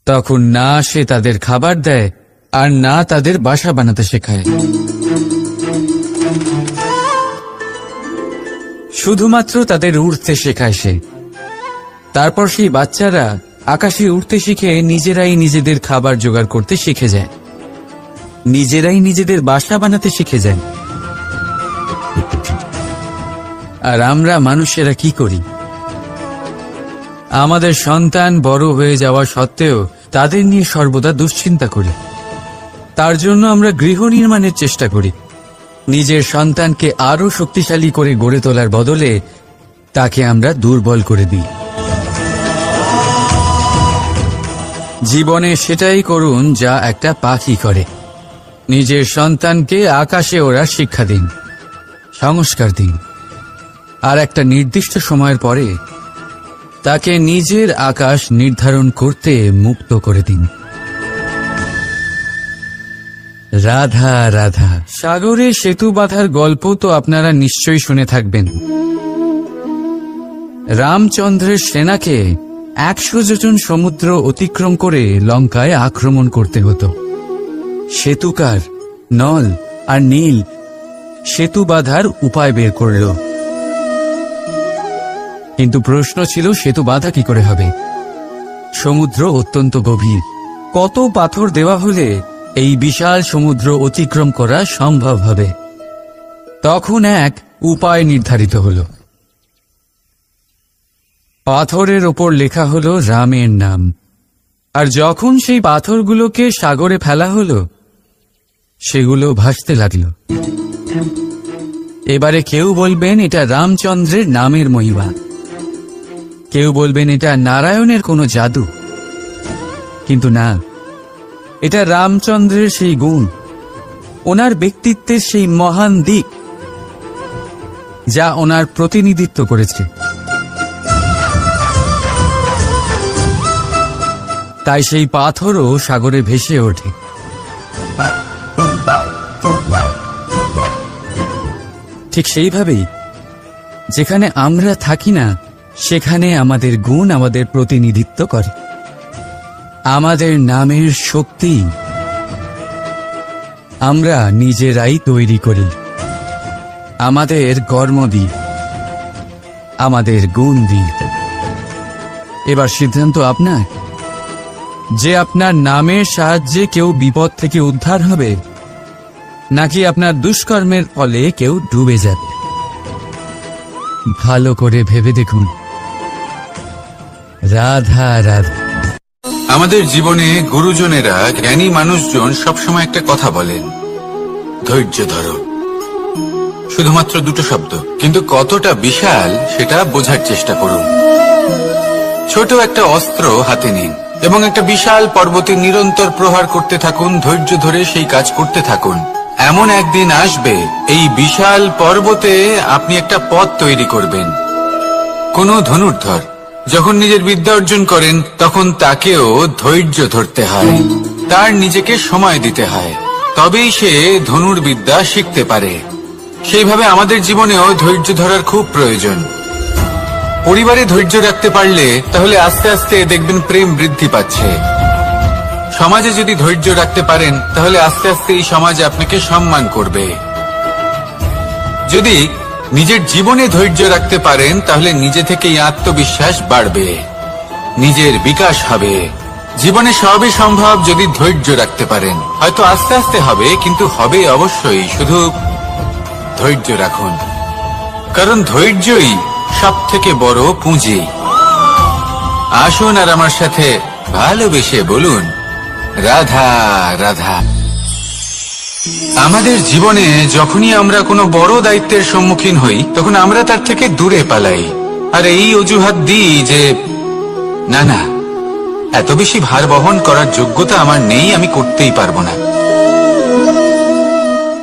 Speaker 1: তখন না সে তাদের খাবার দেয় আর না তাদের বাসা বানাতে শেখায়। শুধুমাত্র তাদের উড়তে শেখায় সে। তারপর সেই বাচ্চারা আকাশে উড়তে শিখে নিজেরাই নিজেদের খাবার জোগাড় করতে শিখে যায়, নিজেরাই নিজেদের বাসা বানাতে শিখে যায়। আর আমরা মানুষেরা কি করি? আমাদের সন্তান বড় হয়ে যাওয়া সত্ত্বেও তাদের নিয়ে সর্বদা দুশ্চিন্তা করি। তার জন্য আমরা গৃহ নির্মাণের চেষ্টা করি। নিজের সন্তানকে আরো শক্তিশালী করে গড়ে তোলার বদলে তাকে আমরা দুর্বল করে দিই। জীবনে সেটাই করুন যা একটা পাখি করে। নিজের সন্তানকে আকাশে ওড়ার শিক্ষা দিন, সংস্কার দিন, আর একটা নির্দিষ্ট সময়ের পরে তাকে নিজের আকাশ নির্ধারণ করতে মুক্ত করে দিন। রাধা রাধা। সাগরে সেতু বাঁধার গল্প তো আপনারা নিশ্চয়ই শুনে থাকবেন। রামচন্দ্রের সেনাকে 100 যোজন সমুদ্র অতিক্রম করে লঙ্কায় আক্রমণ করতে হতো। সেতুকার নল আর নীল সেতু বাঁধার উপায় বের করল, কিন্তু প্রশ্ন ছিল সেতু বাঁধা কি করে হবে? সমুদ্র অত্যন্ত গভীর। কত পাথর দেওয়া হলে এই বিশাল সমুদ্র অতিক্রম করা সম্ভব হবে? তখন এক উপায় নির্ধারিত হল। পাথরের ওপর লেখা হলো রামের নাম। আর যখন সেই পাথরগুলোকে সাগরে ফেলা হলো, সেগুলো ভাসতে লাগলো। এবারে কেউ বলবেন এটা রামচন্দ্রের নামের মহিমা, কেউ বলবেন এটা নারায়ণের কোনো জাদু। কিন্তু না, এটা রামচন্দ্রের সেই গুণ, ওনার ব্যক্তিত্বের সেই মহান দিক যা ওনার প্রতিনিধিত্ব করেছে। তাই সেই পাথরও সাগরে ভেসে ওঠে। ঠিক সেইভাবেই যেখানে আমরা থাকি না, সেখানে আমাদের গুণ আমাদের প্রতিনিধিত্ব করে। আমাদের নামের শক্তি আমরা নিজেরাই তৈরি করি, আমাদের কর্ম দিই, আমাদের গুণ দিই। এবার সিদ্ধান্ত আপনার যে আপনার নামের সাহায্যে কেউ বিপদ থেকে উদ্ধার হবে, নাকি আপনার দুষ্কর্মের ফলে কেউ ডুবে যাবে। ভালো করে ভেবে দেখুন। রাধা রাধা।
Speaker 2: আমাদের জীবনে গুরুজনেরা, জ্ঞানী মানুষজন সবসময় একটা কথা বলেন, ধৈর্য ধরো। শুধুমাত্র দুটো শব্দ, কিন্তু কতটা বিশাল সেটা বোঝার চেষ্টা করুন। ছোট একটা অস্ত্র হাতে নিন এবং একটা বিশাল পর্বতে নিরন্তর প্রহার করতে থাকুন। ধৈর্য ধরে সেই কাজ করতে থাকুন। এমন একদিন আসবে, এই বিশাল পর্বতে আপনি একটা পথ তৈরি করবেন। কোন ধনুর্ধর যখন নিজের বিদ্যা অর্জন করেন, তখন তাকেও ধৈর্য ধরতে হয়, তার নিজেকে সময় দিতে হয়, তবেই সে ধনুর্বিদ্যা শিখতে পারে। সেইভাবে আমাদের জীবনেও ধৈর্য ধরার খুব প্রয়োজন। পরিবারে ধৈর্য রাখতে পারলে তাহলে আস্তে আস্তে দেখবেন প্রেম বৃদ্ধি পাচ্ছে। সমাজে যদি ধৈর্য রাখতে পারেন, তাহলে আস্তে আস্তে এই সমাজ আপনাকে সম্মান করবে। যদি নিজের জীবনে ধৈর্য রাখতে পারেন, তাহলে নিজে থেকেই আত্মবিশ্বাস বাড়বে, নিজের বিকাশ হবে। জীবনে সবই সম্ভব যদি ধৈর্য রাখতে পারেন। হয়তো আস্তে আস্তে হবে, কিন্তু হবে অবশ্যই। শুধু ধৈর্য রাখুন, কারণ ধৈর্যই সব থেকে বড় পুঁজি। আসুন আর আমার সাথে ভালোবেসে বলুন, রাধা রাধা। আমাদের জীবনে যখনই আমরা কোনো বড় দায়িত্বের সম্মুখীন হই, তখন আমরা তার থেকে দূরে পালাই, আর এই অজুহাত দিই যে না না, এত বেশি ভার বহন করার যোগ্যতা আমার নেই, আমি করতেই পারবো না।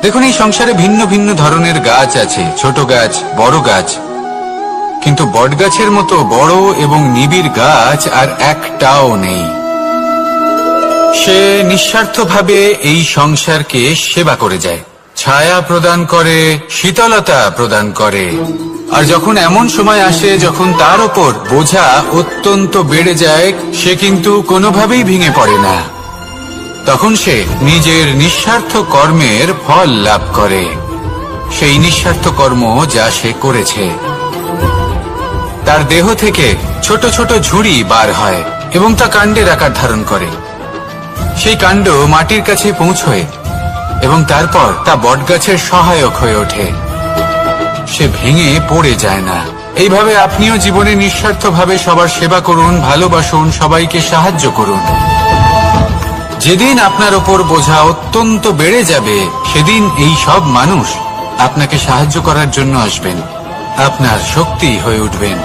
Speaker 2: দেখুন, এই সংসারে ভিন্ন ভিন্ন ধরনের গাছ আছে, ছোট গাছ, বড় গাছ, কিন্তু বটগাছের মতো বড় এবং নিবিড় গাছ আর একটাও নেই। সে নিঃস্বার্থভাবে এই সংসারকে সেবা করে যায়, ছায়া প্রদান করে, শীতলতা প্রদান করে। আর যখন এমন সময় আসে যখন তার ওপর বোঝা অত্যন্ত বেড়ে যায়, সে কিন্তু কোনোভাবেই ভেঙে পড়ে না। তখন সে নিজের নিঃস্বার্থ কর্মের ফল লাভ করে, সেই নিঃস্বার্থ কর্ম যা সে করেছে। তার দেহ থেকে ছোট ছোট ঝুড়ি বার হয় এবং তা কাণ্ডের আকার ধারণ করে। সেই কাণ্ড মাটির কাছে পৌঁছয় এবং তারপর তা বটগাছের সহায়ক হয়ে ওঠে। সে ভেঙে পড়ে যায় না। এইভাবে আপনিও জীবনে নিঃস্বার্থভাবে সবার সেবা করুন, ভালোবাসুন, সবাইকে সাহায্য করুন। যেদিন আপনার ওপর বোঝা অত্যন্ত বেড়ে যাবে, সেদিন এই সব মানুষ আপনাকে সাহায্য করার জন্য আসবেন, আপনার শক্তি হয়ে উঠবেন,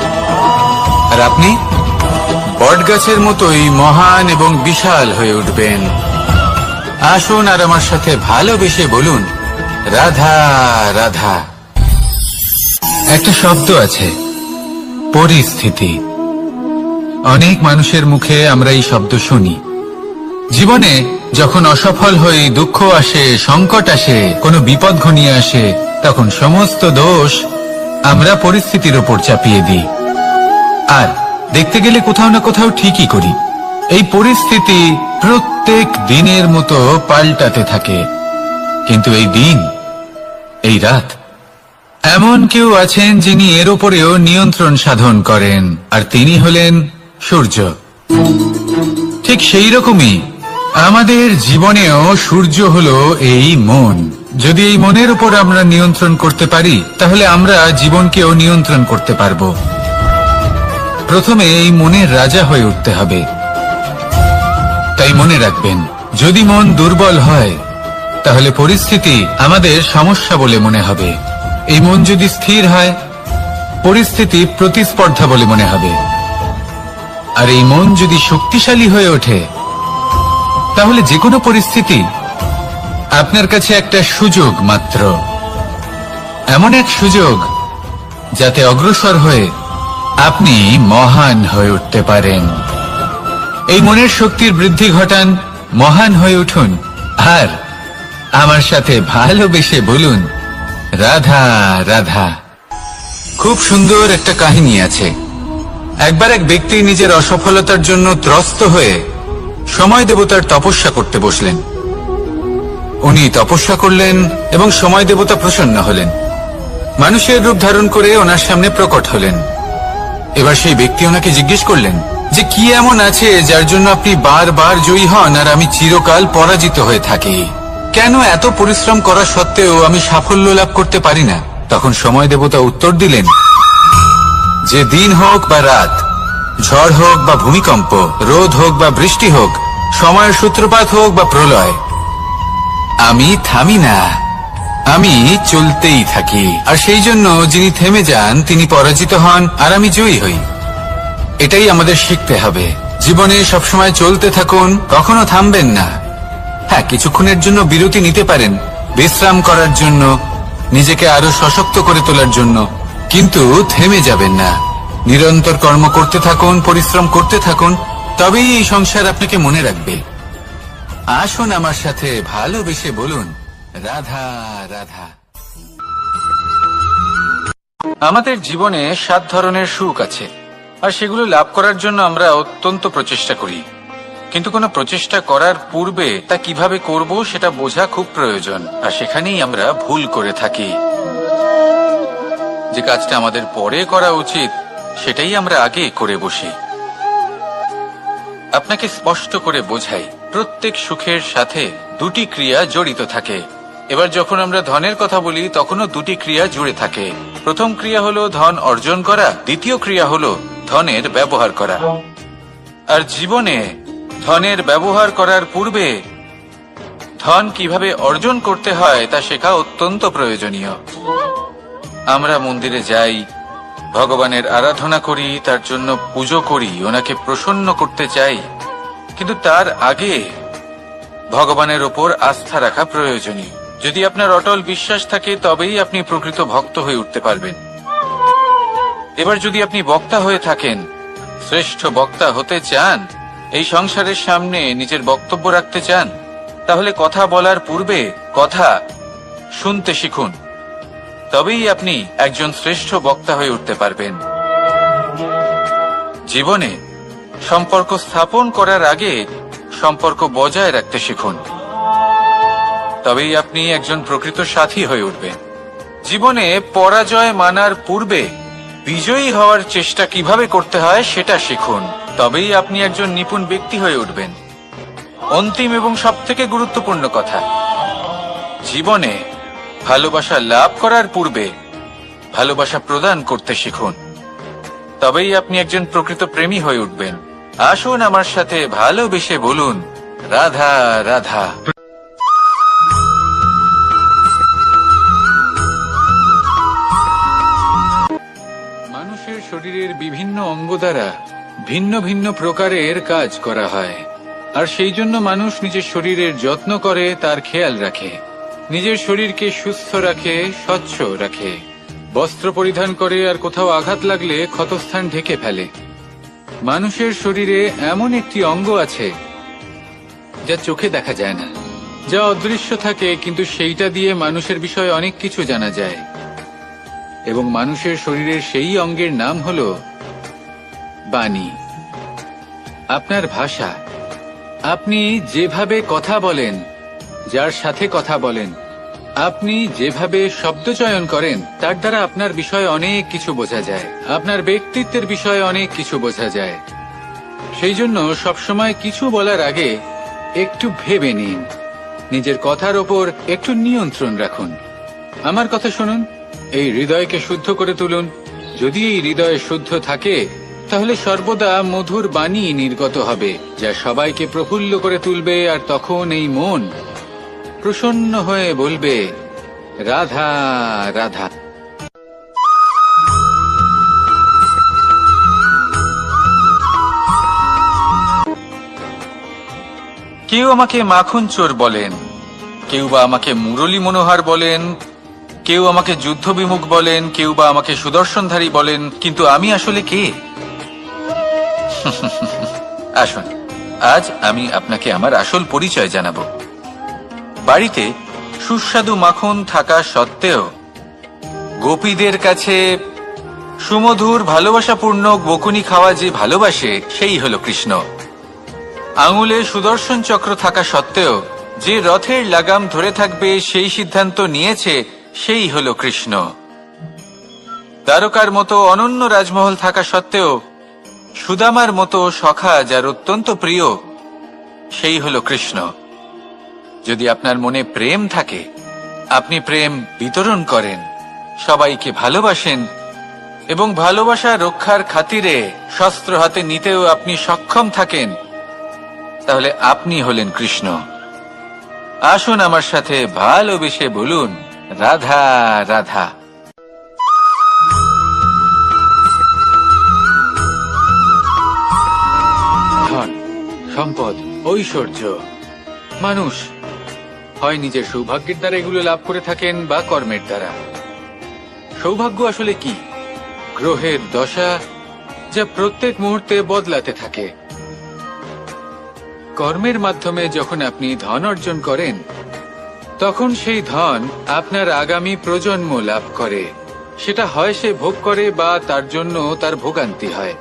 Speaker 2: আর আপনি বটগাছের মতোই মহান এবং বিশাল হয়ে উঠবেন। আসুন আর আমার সাথে ভালোবেসে বলুন, রাধা রাধা। একটা শব্দ আছে, পরিস্থিতি। অনেক মানুষের মুখে আমরা এই শব্দ শুনি। জীবনে যখন অসফল হই, দুঃখ আসে, সংকট আসে, কোনো বিপদ ঘনিয়ে আসে, তখন সমস্ত দোষ আমরা পরিস্থিতির ওপর চাপিয়ে দিই। আর দেখতে গেলে কোথাও না কোথাও ঠিকই করি। এই পরিস্থিতি প্রত্যেক দিনের মতো পাল্টাতে থাকে, কিন্তু এই দিন, এই রাত, এমন কেউ আছেন যিনি এর ওপরেও নিয়ন্ত্রণ সাধন করেন, আর তিনি হলেন সূর্য। ঠিক সেই রকমই আমাদের জীবনেও সূর্য হলো এই মন। যদি এই মনের উপর আমরা নিয়ন্ত্রণ করতে পারি, তাহলে আমরা জীবনকেও নিয়ন্ত্রণ করতে পারবো। প্রথমে এই মনের রাজা হয়ে উঠতে হবে। তাই মনে রাখবেন, যদি মন দুর্বল হয়, তাহলে পরিস্থিতি আমাদের সমস্যা বলে মনে হবে। এই মন যদি স্থির হয়, পরিস্থিতি প্রতিস্পর্ধা বলে মনে হবে। আর এই মন যদি শক্তিশালী হয়ে ওঠে, তাহলে যে কোনো পরিস্থিতি আপনার কাছে একটা সুযোগ মাত্র, এমন এক সুযোগ যাতে অগ্রসর হয়ে আপনি মহান হয়ে উঠতে পারেন। এই মনের শক্তির বৃদ্ধি ঘটান, মহান হয়ে উঠুন, আর আমার সাথে ভালোবেসে বলুন, রাধা রাধা। খুব সুন্দর একটা কাহিনী আছে। একবার এক ব্যক্তি নিজের অসফলতার জন্য ত্রস্ত হয়ে সময় দেবতার তপস্যা করতে বসলেন। উনি তপস্যা করলেন এবং সময় দেবতা প্রসন্ন হলেন, মানুষের রূপ ধারণ করে ওনার সামনে প্রকট হলেন। এবার সেই ব্যক্তি ওনাকে জিজ্ঞেস করলেন যে কি এমন আছে যার জন্য আপনি বারবার জয়ী হন আর আমি চিরকাল পরাজিত হয়ে থাকি? কেন এত পরিশ্রম করা সত্ত্বেও আমি সাফল্য লাভ করতে পারি না? তখন সময় দেবতা উত্তর দিলেন যে দিন হোক বা রাত, ঝড় হোক বা ভূমিকম্প, রোদ হোক বা বৃষ্টি হোক, সময়ের সূত্রপাত হোক বা প্রলয়, আমি থামি না, আমি চলতেই থাকি। আর সেই জন্য যিনি থেমে যান তিনি পরাজিত হন আর আমি জয়ী হই। এটাই আমাদের শিখতে হবে। জীবনে সবসময় চলতে থাকুন, কখনো থামবেন না। হ্যাঁ, কিছুক্ষণের জন্য বিরতি নিতে পারেন, বিশ্রাম করার জন্য, নিজেকে আরো সশক্ত করে তোলার জন্য, কিন্তু থেমে যাবেন না। নিরন্তর কর্ম করতে থাকুন, পরিশ্রম করতে থাকুন, তবেই এই সংসার আপনাকে মনে রাখবে। আসুন আমার সাথে ভালোবেসে বলুন, রাধা রাধা। আমাদের জীবনে 7 ধরনের সুখ আছে, আর সেগুলো লাভ করার জন্য আমরা অত্যন্ত প্রচেষ্টা করি। কিন্তু কোনো প্রচেষ্টা করার পূর্বে তা কিভাবে করব সেটা বোঝা খুব প্রয়োজন, আর সেখানেই আমরা ভুল করে থাকি। যে কাজটা আমাদের পরে করা উচিত সেটাই আমরা আগে করে বসি। আপনাকে স্পষ্ট করে বোঝাই, প্রত্যেক সুখের সাথে 2টি ক্রিয়া জড়িত থাকে। এবার যখন আমরা ধনের কথা বলি, তখনও 2টি ক্রিয়া জুড়ে থাকে। প্রথম ক্রিয়া হলো ধন অর্জন করা, দ্বিতীয় ক্রিয়া হলো ধনের ব্যবহার করা। আর জীবনে ধনের ব্যবহার করার পূর্বে ধন কিভাবে অর্জন করতে হয় তা শেখা অত্যন্ত প্রয়োজনীয়। আমরা মন্দিরে যাই, ভগবানের আরাধনা করি, তার জন্য পুজো করি, ওনাকে প্রসন্ন করতে চাই, কিন্তু তার আগে ভগবানের ওপর আস্থা রাখা প্রয়োজনীয়। যদি আপনার অটল বিশ্বাস থাকে তবেই আপনি প্রকৃত ভক্ত হয়ে উঠতে পারবেন। এবার যদি আপনি বক্তা হয়ে থাকেন, শ্রেষ্ঠ বক্তা হতে চান, এই সংসারের সামনে নিজের বক্তব্য রাখতে চান, তাহলে কথা বলার পূর্বে কথা শুনতে শিখুন। তবেই আপনি একজন শ্রেষ্ঠ বক্তা হয়ে উঠতে পারবেন। জীবনে সম্পর্ক স্থাপন করার আগে সম্পর্ক বজায় রাখতে শিখুন। তবেই আপনি একজন প্রকৃত সাথী হয়ে উঠবেন। জীবনে পরাজয় মানার পূর্বে বিজয়ী হওয়ার চেষ্টা কিভাবে করতে হয় সেটা শিখুন। তবেই আপনি একজন নিপুণ ব্যক্তি হয়ে উঠবেন। অন্তিম এবং সবথেকে গুরুত্বপূর্ণ কথা, জীবনে ভালোবাসা লাভ করার পূর্বে ভালোবাসা প্রদান করতে শিখুন। তবেই আপনি একজন প্রকৃত প্রেমী হয়ে উঠবেন। আসুন আমার সাথে ভালোবেসে বলুন, রাধা রাধা। মানুষের শরীরের বিভিন্ন অঙ্গ দ্বারা ভিন্ন ভিন্ন প্রকারের কাজ করা হয়, আর সেই জন্য মানুষ নিজের শরীরের যত্ন করে, তার খেয়াল রাখে, নিজের শরীরকে সুস্থ রাখে, স্বচ্ছ রাখে, বস্ত্র পরিধান করে, আর কোথাও আঘাত লাগলে ক্ষতস্থান ঢেকে ফেলে। মানুষের শরীরে এমন একটি অঙ্গ আছে যা চোখে দেখা যায় না, যা অদৃশ্য থাকে, কিন্তু সেইটা দিয়ে মানুষের বিষয়ে অনেক কিছু জানা যায়। এবং মানুষের শরীরের সেই অঙ্গের নাম হল বাণী, আপনার ভাষা। আপনি যেভাবে কথা বলেন, যার সাথে কথা বলেন, আপনি যেভাবে শব্দ চয়ন করেন, তার দ্বারা আপনার বিষয়ে অনেক কিছু বোঝা যায়, আপনার ব্যক্তিত্বের বিষয়ে অনেক কিছু বোঝা যায়। সেই জন্য সবসময় কিছু বলার আগে একটু ভেবে নিন, নিজের কথার ওপর একটু নিয়ন্ত্রণ রাখুন। আমার কথা শুনুন, এই হৃদয়কে শুদ্ধ করে তুলুন। যদি এই হৃদয় শুদ্ধ থাকে, তাহলে সর্বদা মধুর বাণী নির্গত হবে, যা সবাইকে প্রফুল্ল করে তুলবে, আর তখন এই মন প্রসন্ন হয়ে বলবে, রাধা রাধা। কেউ আমাকে মাখন চোর বলেন, কেউ বা আমাকে মুরলী মনোহর বলেন, কেউ আমাকে যুদ্ধ বিমুখ বলেন, কেউ বা আমাকে সুদর্শনধারী বলেন, কিন্তু আমি আসলে কে? আসুন, আজ আমি আপনাকে আমার আসল পরিচয় জানাবো। বাড়িতে সুস্বাদু মাখন থাকা সত্ত্বেও গোপীদের কাছে সুমধুর ভালোবাসাপূর্ণ বকুনি খাওয়া যে ভালোবাসে, সেই হলো কৃষ্ণ। আঙুলে সুদর্শন চক্র থাকা সত্ত্বেও যে রথের লাগাম ধরে থাকবে সেই সিদ্ধান্ত নিয়েছে, সেই হলো কৃষ্ণ। দ্বারকার মতো অনন্য রাজমহল থাকা সত্ত্বেও সুদামার মতো সখা যার অত্যন্ত প্রিয়, সেই হলো কৃষ্ণ। যদি আপনার মনে প্রেম থাকে, আপনি প্রেম বিতরণ করেন, সবাইকে ভালোবাসেন, এবং ভালোবাসা রক্ষার খাতিরে শস্ত্র হাতে নিতেও আপনি সক্ষম থাকেন, তাহলে আপনি হলেন কৃষ্ণ। আসুন আমার সাথে ভালোবেসে বলুন, রাধা রাধা। ধন, সম্পদ, ঐশ্বর্য, মানুষ হয় নিজের সৌভাগ্যের দ্বারা এগুলো লাভ করে থাকেন বা কর্মের দ্বারা। সৌভাগ্য আসলে কি? গ্রহের দশা, যা প্রত্যেক মুহূর্তে বদলাতে থাকে। কর্মের মাধ্যমে যখন আপনি ধন অর্জন করেন, তখন সেই ধন আপনার আগামী প্রজন্ম লাভ করে। সেটা হয় সে ভোগ করে বা তার জন্য তার ভোগান্তি হয়।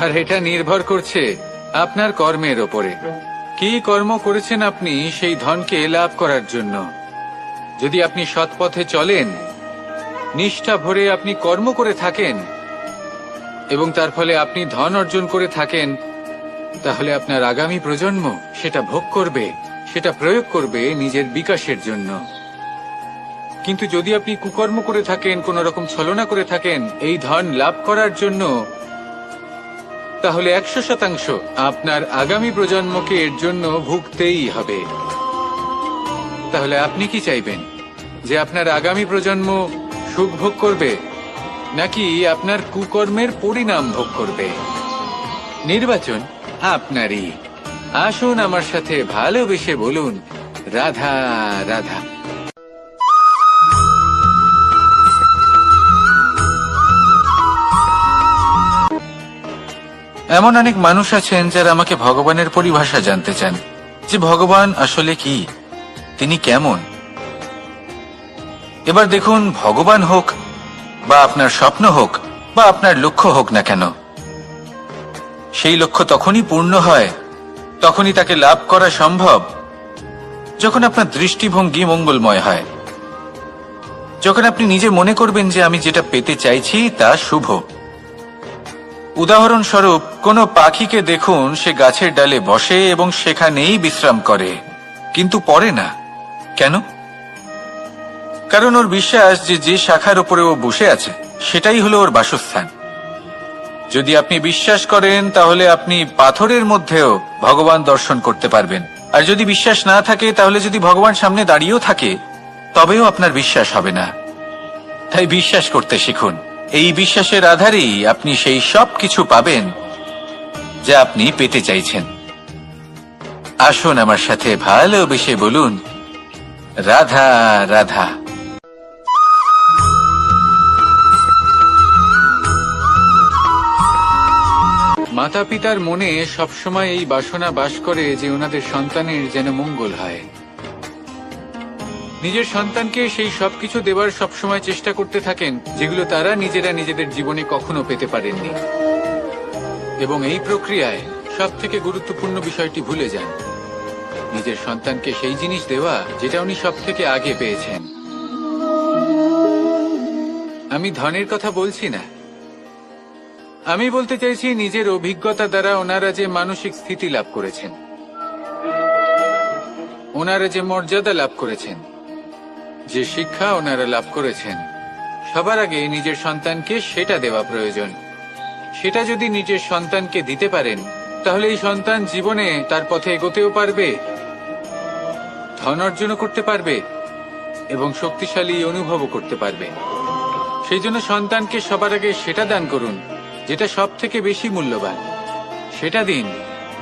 Speaker 2: আর এটা নির্ভর করছে আপনার কর্মের ওপরে। কি কর্ম করেছেন আপনি সেই ধনকে লাভ করার জন্য? যদি আপনি সৎ পথে চলেন, নিষ্ঠা ভরে আপনি কর্ম করে থাকেন, এবং তার ফলে আপনি ধন অর্জন করে থাকেন, তাহলে আপনার আগামী প্রজন্ম সেটা ভোগ করবে, সেটা প্রয়োগ করবে নিজের বিকাশের জন্য। কিন্তু যদি আপনি কুকর্ম করে থাকেন, কোন রকম ছলনা করে থাকেন এই ধন লাভ করার জন্য, তাহলে 100% আপনার আগামী প্রজন্মকে এর জন্য ভুগতেই হবে। তাহলে আপনি কি চাইবেন? যে আপনার আগামী প্রজন্ম সুখ ভোগ করবে, নাকি আপনার কুকর্মের পরিণাম ভোগ করবে? নির্বাচন আপনারই। আসুন আমার সাথে ভালোবেসে বলুন, রাধা রাধা। এমন অনেক মানুষ আছেন যারা আমাকে ভগবানের পরিভাষা জানতে চান, যে ভগবান আসলে কি, তিনি কেমন। এবার দেখুন, ভগবান হোক বা আপনার স্বপ্ন হোক বা আপনার লক্ষ্য হোক না কেন, সেই লক্ষ্য তখনই পূর্ণ হয়, তখনই তাকে লাভ করা সম্ভব যখন আপনার দৃষ্টিভঙ্গি মঙ্গলময় হয়, যখন আপনি নিজে মনে করবেন যে আমি যেটা পেতে চাইছি তা শুভ। উদাহরণস্বরূপ, কোনো পাখিকে দেখুন, সে গাছের ডালে বসে এবং সেখানেই বিশ্রাম করে, কিন্তু পড়ে না। কেন? কারণ ওর বিশ্বাস যে যে শাখার উপরে ও বসে আছে সেটাই হলো ওর বাসস্থান। যদি আপনি বিশ্বাস করেন তাহলে আপনি পাথরের মধ্যেও ভগবান দর্শন করতে পারবেন, আর যদি বিশ্বাস না থাকে তাহলে যদি ভগবান সামনে দাঁড়িয়েও থাকে তবেও আপনার বিশ্বাস হবে না। তাই বিশ্বাস করতে শিখুন। এই বিশ্বাসের আধারেই আপনি সেই সব কিছু পাবেন যা আপনি পেতে চাইছেন। আসুন আমার সাথে ভালোবেসে বলুন, রাধা রাধা। মাতা পিতার মনে সবসময় এই বাসনা বাস করে যে ওনাদের সন্তানের যেন মঙ্গল হয়। নিজের সন্তানকে সেই সবকিছু দেবার সবসময় চেষ্টা করতে থাকেন যেগুলো তারা নিজেরা নিজেদের জীবনে কখনো পেতে পারেননি, এবং এই প্রক্রিয়ায় সব থেকে গুরুত্বপূর্ণ বিষয়টি ভুলে যান, নিজের সন্তানকে সেই জিনিস দেওয়া যেটা উনি সব থেকে আগে পেয়েছেন। আমি ধনের কথা বলছি না, আমি বলতে চাইছি নিজের অভিজ্ঞতা দ্বারা ওনারা যে মানসিক স্থিতি লাভ করেছেন, ওনারা যে মর্যাদা লাভ করেছেন, যে শিক্ষা ওনারা লাভ করেছেন, সবার আগে নিজের সন্তানকে সেটা দেওয়া প্রয়োজন। সেটা যদি নিজের সন্তানকে দিতে পারেন তাহলে এই সন্তান জীবনে তার পথে এগোতেও পারবে, ধন অর্জনও করতে পারবে এবং শক্তিশালী অনুভবও করতে পারবে। সেই জন্য সন্তানকে সবার আগে সেটা দান করুন যেটা সব থেকে বেশি মূল্যবান। সেটা দিন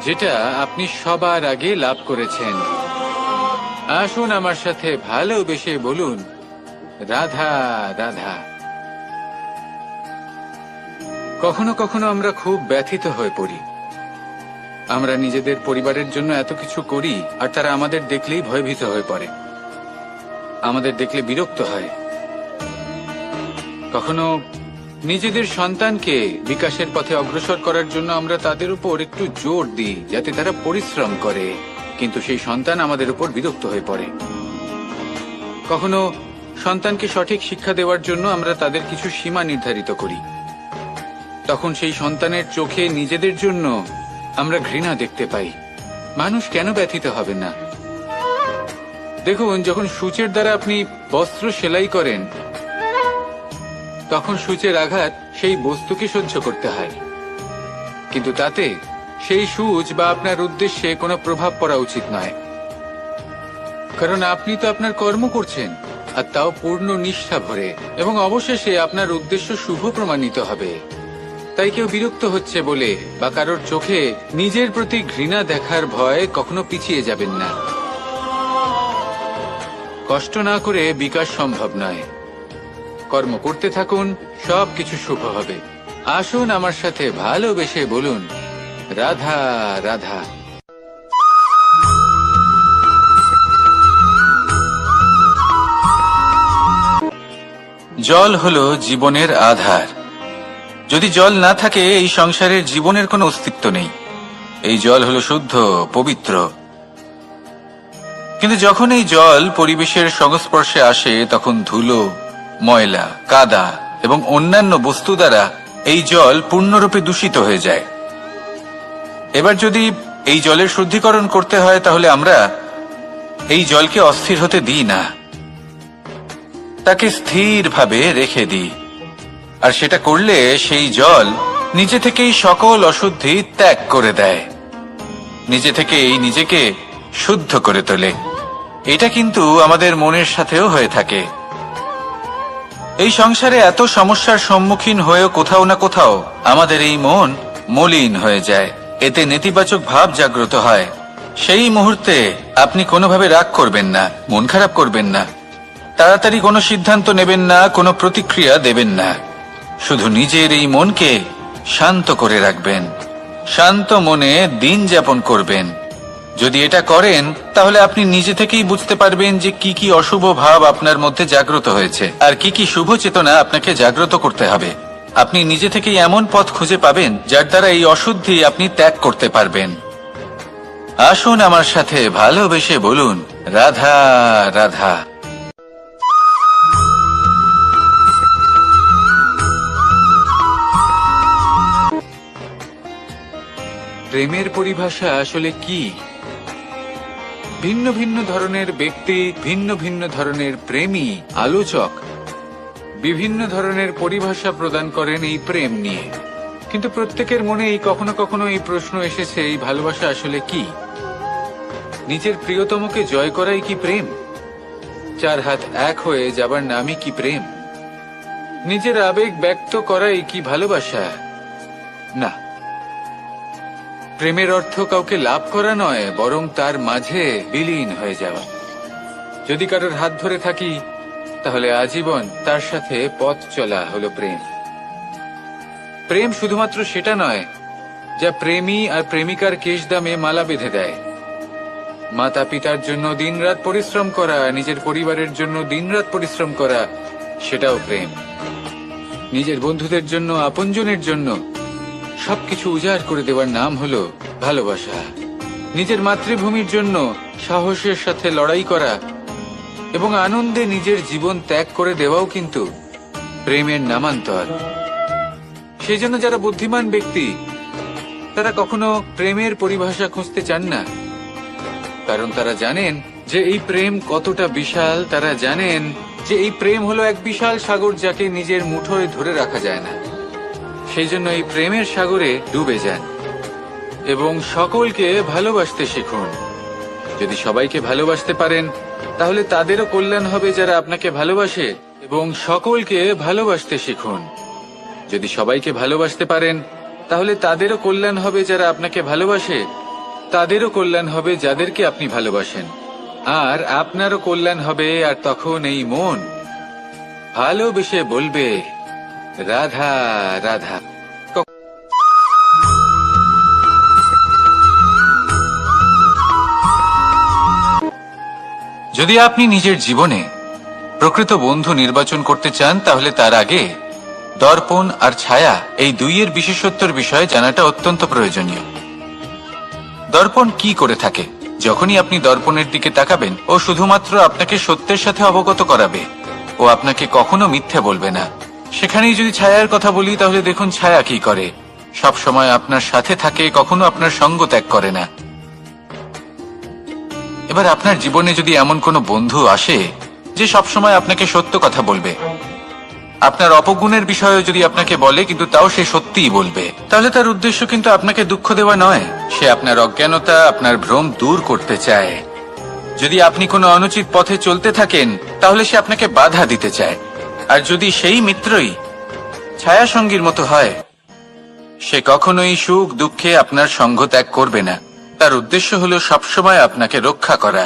Speaker 2: যেটা আপনি সবার আগে লাভ করেছেন। আসুন আমার সাথে ভালোবেসে বলুন, রাধা রাধা। কখনো কখনো আমরা খুব ব্যথিত হয়ে পড়ি। আমরা নিজেদের পরিবারের জন্য এত কিছু করি আর তারা আমাদের দেখলেই ভয়ভীত হয়ে পড়ে, আমাদের দেখলে বিরক্ত হয়। কখনো নিজেদের সন্তানকে বিকাশের পথে অগ্রসর করার জন্য আমরা তাদের উপর একটু জোর দিই যাতে তারা পরিশ্রম করে, কিন্তু সেই সন্তান আমাদের উপর বিরক্ত হয়ে পড়ে। কখনো সন্তানকে সঠিক শিক্ষা দেওয়ার জন্য আমরা তাদের কিছু সীমা নির্ধারিত করি, তখন সেই সন্তানের চোখে নিজেদের জন্য আমরা ঘৃণা দেখতে পাই। মানুষ কেন ব্যথিত হবে না? দেখুন, যখন সূচের দ্বারা আপনি বস্ত্র সেলাই করেন তখন সূচের আঘাত সেই বস্তুকে সহ্য করতে হয়, কিন্তু তাতে সেই সূচ বা আপনার উদ্দেশ্যে কোনো প্রভাব পড়া উচিত নয়, কারণ আপনি তো আপনার কর্ম করছেন, আর তাও পূর্ণ নিষ্ঠা ভরে, এবং অবশেষে আপনার উদ্দেশ্য শুভ প্রমাণিত হবে। তাই কেউ বিরক্ত হচ্ছে বলে বা কারোর চোখে নিজের প্রতি ঘৃণা দেখার ভয় কখনো পিছিয়ে যাবেন না। কষ্ট না করে বিকাশ সম্ভব নয়। কর্ম করতে থাকুন, সব কিছু শুভ হবে। আসুন আমার সাথে ভালোবেসে বলুন, রাধা রাধা। জল হলো জীবনের আধার। যদি জল না থাকে এই সংসারের জীবনের কোনো অস্তিত্ব নেই। এই জল হলো শুদ্ধ, পবিত্র। কিন্তু যখন এই জল পরিবেশের সংস্পর্শে আসে তখন ধুলো, ময়লা, কাদা এবং অন্যান্য বস্তু দ্বারা এই জল পূর্ণরূপে দূষিত হয়ে যায়। এবার যদি এই জলের শুদ্ধিকরণ করতে হয় তাহলে আমরা এই জলকে অস্থির হতে দিই না, তাকে স্থিরভাবে রেখে দিই। আর সেটা করলে সেই জল নিজে থেকেই সকল অশুদ্ধি ত্যাগ করে দেয়, নিজে থেকেই নিজেকে শুদ্ধ করে তোলে। এটা কিন্তু আমাদের মনের সাথেও হয়ে থাকে। এই সংসারে এত সমস্যার সম্মুখীন হয়েও কোথাও না কোথাও আমাদের এই মন মলিন হয়ে যায়। এতে নেতিবাচক ভাব জাগ্রত হয়। সেই মুহূর্তে আপনি কোনোভাবে রাগ করবেন না, মন খারাপ করবেন না, তাড়াতাড়ি কোনো সিদ্ধান্ত নেবেন না, কোনো প্রতিক্রিয়া দেবেন না। শুধু নিজের এই মনকে শান্ত করে রাখবেন, শান্ত মনে দিন যাপন করবেন। যদি এটা করেন তাহলে আপনি নিজে থেকেই বুঝতে পারবেন যে কি কি অশুভ ভাব আপনার মধ্যে জাগ্রত হয়েছে আর কি কি শুভ চেতনা আপনাকে জাগ্রত করতে হবে। আপনি নিজে থেকেই এমন পথ খুঁজে পাবেন যার দ্বারা এই অশুদ্ধি আপনি ত্যাগ করতে পারবেন। আসুন আমার সাথে ভালোবেসে বলুন, রাধা রাধা। প্রেমের পরিভাষা আসলে কি? ভিন্ন ভিন্ন ধরনের ব্যক্তি, ভিন্ন ভিন্ন ধরনের প্রেমী, আলোচক বিভিন্ন ধরনের পরিভাষা প্রদান করেন এই প্রেম নিয়ে। কিন্তু প্রত্যেকের মনেই কখনো কখনো এই প্রশ্ন এসেছে, এই ভালোবাসা আসলে কি? নিজের প্রিয়তমকে জয় করাই কি প্রেম? চার হাত এক হয়ে যাবার নামই কি প্রেম? নিজের আবেগ ব্যক্ত করাই কি ভালোবাসা? না, প্রেমের অর্থ কাউকে লাভ করা নয়, বরং তার মাঝে বিলীন হয়ে যাওয়া। যদি কারোর হাত ধরে থাকি তাহলে আজীবন তার সাথে পথ চলা হলো প্রেম। প্রেম শুধুমাত্র সেটা নয় যা প্রেমী আর প্রেমিকার কেশদামে মালা বেঁধে দেয়। মাতা পিতার জন্য দিনরাত পরিশ্রম করা, নিজের পরিবারের জন্য দিনরাত পরিশ্রম করা, সেটাও প্রেম। নিজের বন্ধুদের জন্য, আপনজনের জন্য সবকিছু উজাড় করে দেওয়ার নাম হলো ভালোবাসা। নিজের মাতৃভূমির জন্য সাহসের সাথে লড়াই করা এবং আনন্দে নিজের জীবন ত্যাগ করে দেওয়াও কিন্তু প্রেমের নামান্তর। সেই জন্য যারা বুদ্ধিমান ব্যক্তি তারা কখনো প্রেমের পরিভাষা খুঁজতে চান না, কারণ তারা জানেন যে এই প্রেম কতটা বিশাল। তারা জানেন যে এই প্রেম হলো এক বিশাল সাগর যাকে নিজের মুঠোয় ধরে রাখা যায় না। সেই জন্য এই প্রেমের সাগরে ডুবে যান এবং সকলকে ভালোবাসতে শিখুন। যদি সবাইকে ভালোবাসতে পারেন তাহলে তাদেরও কল্যাণ হবে যারা আপনাকে ভালোবাসে, এবং সকলকে ভালোবাসতে শিখুন। যদি সবাইকে ভালোবাসতে পারেন তাহলে তাদেরও কল্যাণ হবে যারা আপনাকে ভালোবাসে, তাদেরও কল্যাণ হবে যাদেরকে আপনি ভালোবাসেন, আর আপনারও কল্যাণ হবে। আর তখন এই মন ভালোবেসে বলবে, রাধা রাধা। যদি আপনি নিজের জীবনে প্রকৃত বন্ধু নির্বাচন করতে চান তাহলে তার আগে দর্পণ আর ছায়া এই দুইয়ের বিশেষত্বর বিষয়ে জানাটা অত্যন্ত প্রয়োজনীয়। দর্পণ কি করে থাকে? যখনই আপনি দর্পণের দিকে তাকাবেন ও শুধুমাত্র আপনাকে সত্যের সাথে অবগত করাবে, ও আপনাকে কখনো মিথ্যে বলবে না। সেখানেই যদি ছায়ার কথা বলি তাহলে দেখুন ছায়া কি করে, সব সময় আপনার সাথে থাকে, কখনো আপনার সঙ্গ ত্যাগ করে না। এবার আপনার জীবনে যদি এমন কোনো বন্ধু আসে যে সব সময় আপনাকে সত্য কথা বলবে, আপনার অপগুণের বিষয়ে যদি আপনাকে বলে কিন্তু তাও সে সত্যিই বলবে, তাহলে তার উদ্দেশ্য কিন্তু আপনাকে দুঃখ দেওয়া নয়, সে আপনার অজ্ঞানতা, আপনার ভ্রম দূর করতে চায়। যদি আপনি কোনো অনুচিত পথে চলতে থাকেন তাহলে সে আপনাকে বাধা দিতে চায়। আর যদি সেই মিত্রই ছায়া সঙ্গীর মতো হয়, সে কখনোই সুখ দুঃখে আপনার সঙ্গ ত্যাগ করবে না। তার উদ্দেশ্য হলো সবসময় আপনাকে রক্ষা করা।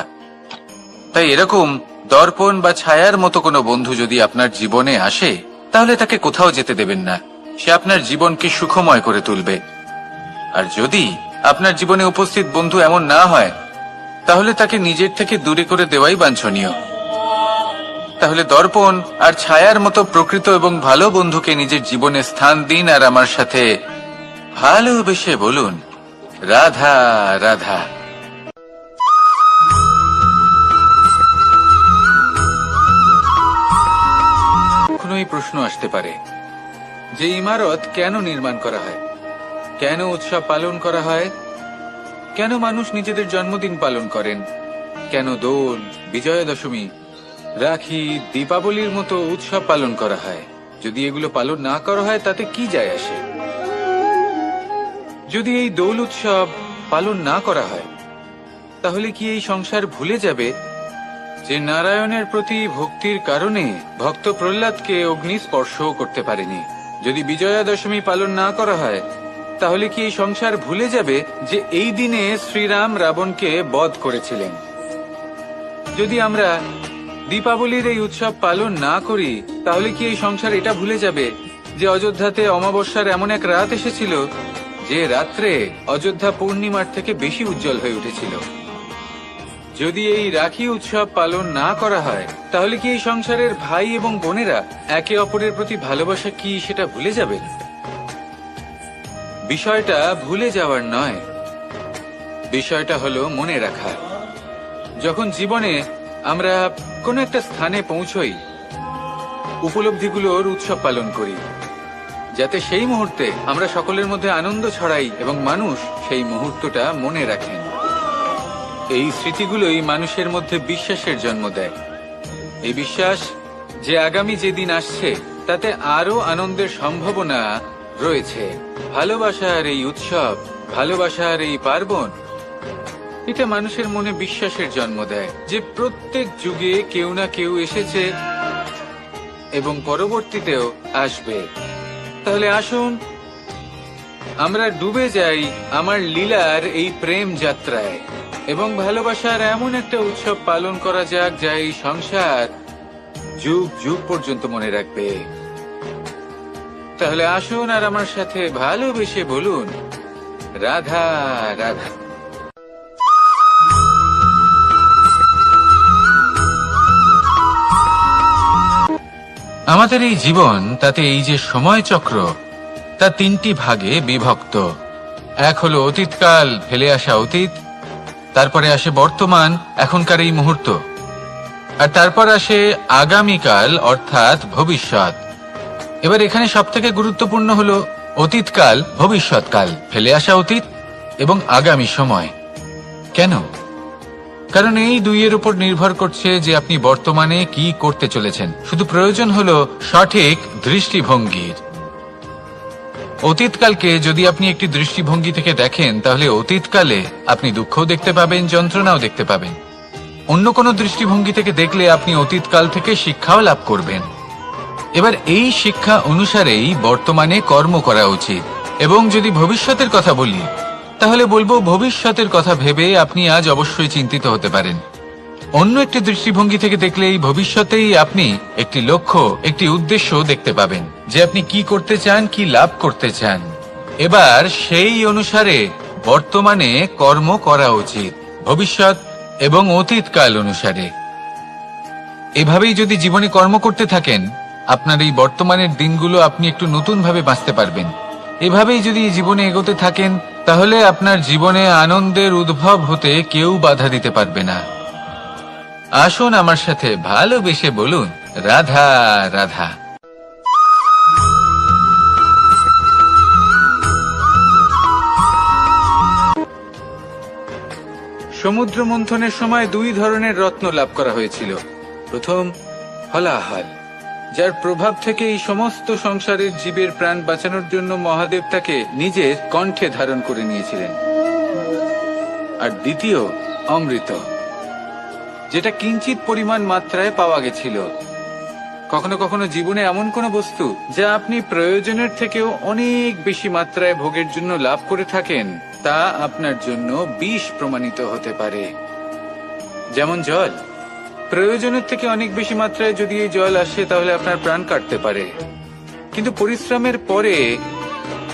Speaker 2: তাই এরকম দর্পণ বা ছায়ার মতো কোনো বন্ধু যদি আপনার জীবনে আসে তাহলে তাকে কোথাও যেতে দেবেন না, সে আপনার জীবনকে সুখময় করে তুলবে। আর যদি আপনার জীবনে উপস্থিত বন্ধু এমন না হয় তাহলে তাকে নিজের থেকে দূরে করে দেওয়াই বাঞ্ছনীয়। তাহলে দর্পণ আর ছায়ার মতো প্রকৃত এবং ভালো বন্ধুকে নিজের জীবনে স্থান দিন আর আমার সাথে ভালোবেসে বলুন, রাধা রাধা। কখনো এই প্রশ্ন আসতে পারে যে ইমারত কেন নির্মাণ করা হয়, কেন উৎসব পালন করা হয়, কেন মানুষ নিজেদের জন্মদিন পালন করেন, কেন দোল, বিজয়া দশমী, রাখি, দীপাবলির মতো উৎসব পালন করা হয়? যদি এগুলো পালন না করা হয় তাতে কি যায় আসে? যদি এই দোল উৎসব পালন না করা হয় তাহলে কি এই সংসার ভুলে যাবে যে নারায়ণের প্রতি ভক্তির কারণে ভক্ত প্রহ্লাদকে অগ্নি স্পর্শ করতে পারেনি? যদি বিজয়া দশমী পালন না করা হয় তাহলে কি এই সংসার ভুলে যাবে যে এই দিনে শ্রীরাম রাবণকে বধ করেছিলেন? যদি আমরা দীপাবলির এই উৎসব পালন না করি, তাহলে কি এই সংসার এটা ভুলে যাবে যে অযোধ্যাতে অমাবস্যার এমন এক রাত এসেছিল যে রাত্রে অযোধ্যা পূর্ণিমার থেকে বেশি উজ্জ্বল হয়ে উঠেছিল? যদি এই রাখি উৎসব পালন না করা হয়, তাহলে কি এই সংসারের ভাই এবং বোনেরা একে অপরের প্রতি ভালোবাসা কি সেটা ভুলে যাবে? বিষয়টা ভুলে যাওয়ার নয়, বিষয়টা হলো মনে রাখার। যখন জীবনে আমরা কোনো একটা স্থানে পৌঁছই, উপলব্ধিগুলোর উৎসব পালন করি, যাতে সেই মুহূর্তে আমরা সকলের মধ্যে আনন্দ ছড়াই এবং মানুষ সেই মুহূর্তটা মনে রাখেন। এই স্মৃতিগুলোই মানুষের মধ্যে বিশ্বাসের জন্ম দেয়। এই বিশ্বাস যে আগামী যেদিন আসছে তাতে আরো আনন্দের সম্ভাবনা রয়েছে। ভালোবাসার এই উৎসব, ভালোবাসার এই পার্বণ, এটা মানুষের মনে বিশ্বাসের জন্ম দেয় যে প্রত্যেক যুগে কেউ না কেউ এসেছে এবং পরবর্তীতেও আসবে। তাহলে আসুন আমরা ডুবে যাই আমার লীলার এই প্রেম যাত্রায় এবং ভালোবাসার এমন একটা উৎসব পালন করা যাক যা এই সংসার যুগ যুগ পর্যন্ত মনে রাখবে। তাহলে আসুন আর আমার সাথে ভালোবেসে বলুন, রাধা রাধা। আমাদের এই জীবন, তাতে এই যে সময় চক্র, তা তিনটি ভাগে বিভক্ত। এক হলো অতীতকাল, ফেলে আসা অতীত, তারপরে আসে বর্তমান, এখনকার এই মুহূর্ত, আর তারপর আসে আগামীকাল অর্থাৎ ভবিষ্যৎ। এবার এখানে সবথেকে গুরুত্বপূর্ণ হলো অতীতকাল, ভবিষ্যৎকাল, ফেলে আসা অতীত এবং আগামী সময়। কেন? কারণ এই দুইয়ের উপর নির্ভর করছে যে আপনি বর্তমানে কি করতে চলেছেন। শুধু প্রয়োজন হলো সঠিক দৃষ্টিভঙ্গির। অতীতকালকে যদি আপনি একটি দৃষ্টিভঙ্গি থেকে দেখেন, তাহলে অতীতকালে আপনি দুঃখও দেখতে পাবেন, যন্ত্রণাও দেখতে পাবেন। অন্য কোনো দৃষ্টিভঙ্গি থেকে দেখলে আপনি অতীতকাল থেকে শিক্ষাও লাভ করবেন। এবার এই শিক্ষা অনুসারেই বর্তমানে কর্ম করা উচিত। এবং যদি ভবিষ্যতের কথা বলি, তাহলে বলবো ভবিষ্যতের কথা ভেবে আপনি আজ অবশ্যই চিন্তিত হতে পারেন। অন্য একটি দৃষ্টিভঙ্গি থেকে দেখলে এই ভবিষ্যতেই আপনি একটি লক্ষ্য, একটি উদ্দেশ্য দেখতে পাবেন যে আপনি কি করতে চান, কি লাভ করতে চান। এবার সেই অনুসারে বর্তমানে কর্ম করা উচিত, ভবিষ্যৎ এবং অতীতকাল অনুসারে। এভাবেই যদি জীবনে কর্ম করতে থাকেন, আপনার এই বর্তমানের দিনগুলো আপনি একটু নতুন ভাবে বাঁচতে পারবেন। এভাবেই যদি জীবনে এগোতে থাকেন, তাহলে আপনার জীবনে আনন্দের উদ্ভব হতে কেউ বাধা দিতে পারবে না। আসুন আমার সাথে ভালোবেসে বলুন, রাধা রাধা। সমুদ্র মন্থনের সময় দুই ধরনের রত্ন লাভ করা হয়েছিল। প্রথম হলাহল, যার প্রভাব থেকে এই সমস্ত সংসারের জীবের প্রাণ বাঁচানোর জন্য মহাদেব তাকে নিজের কণ্ঠে ধারণ করে নিয়েছিলেন। আর দ্বিতীয় অমৃত, যেটা কিঞ্চিত পরিমাণ মাত্রায় পাওয়া গেছিল। কখনো কখনো জীবনে এমন কোন বস্তু যা আপনি প্রয়োজনের থেকেও অনেক বেশি মাত্রায় ভোগের জন্য লাভ করে থাকেন, তা আপনার জন্য বিষ প্রমাণিত হতে পারে। যেমন জল, প্রয়োজনের থেকে অনেক বেশি মাত্রায় যদি এই জল আসে, তাহলে আপনার প্রাণ কাটতে পারে। কিন্তু পরিশ্রমের পরে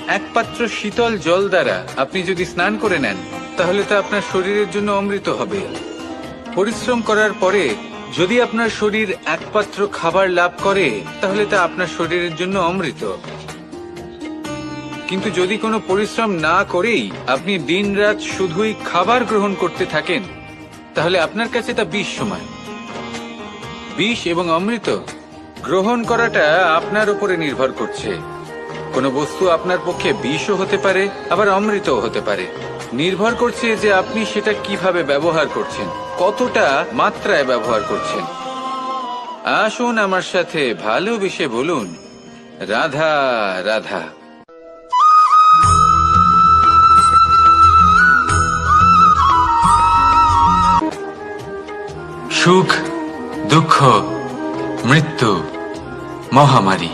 Speaker 2: এক পাত্র শীতল জল দ্বারা আপনি যদি স্নান করে নেন, তাহলে তা আপনার শরীরের জন্য অমৃত হবে। পরিশ্রম করার পরে যদি আপনার শরীর এক পাত্র খাবার লাভ করে, তাহলে তা আপনার শরীরের জন্য অমৃত। কিন্তু যদি কোনো পরিশ্রম না করেই আপনি দিনরাত শুধুই খাবার গ্রহণ করতে থাকেন, তাহলে আপনার কাছে তা বিষ সমান। বিষ এবং অমৃত গ্রহণ করাটা আপনার উপরে নির্ভর করছে। কোনো বস্তু আপনার পক্ষে বিষও হতে পারে, আবার অমৃতও হতে পারে। নির্ভর করছে যে আপনি সেটা কিভাবে ব্যবহার করছেন, কতটা মাত্রায় ব্যবহার করছেন। আসুন আমার সাথে ভালোবেসে বলুন, রাধা রাধা। সুখ, দুঃখ, মৃত্যু, মহামারী,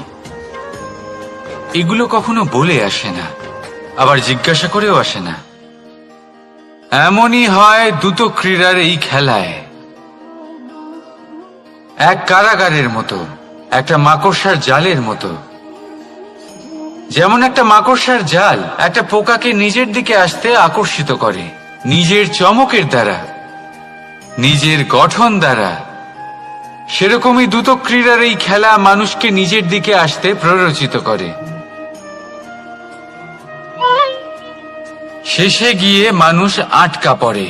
Speaker 2: এগুলো কখনো বলে আসে না। আবার জিজ্ঞাসা করেও আসে না। এমনই হয় দ্রুত ক্রীড়ার এই খেলায়। এক কারাগারের মতো, একটা মাকড়সার জালের মতো। যেমন একটা মাকড়সার জাল একটা পোকাকে নিজের দিকে আসতে আকর্ষিত করে, নিজের চমকের দ্বারা, নিজের গঠন দ্বারা। সেরকমই দ্রুত ক্রীড়ার এই খেলা মানুষকে নিজের দিকে আসতে প্ররোচিত করে। শেষে গিয়ে মানুষ আটকা পড়ে।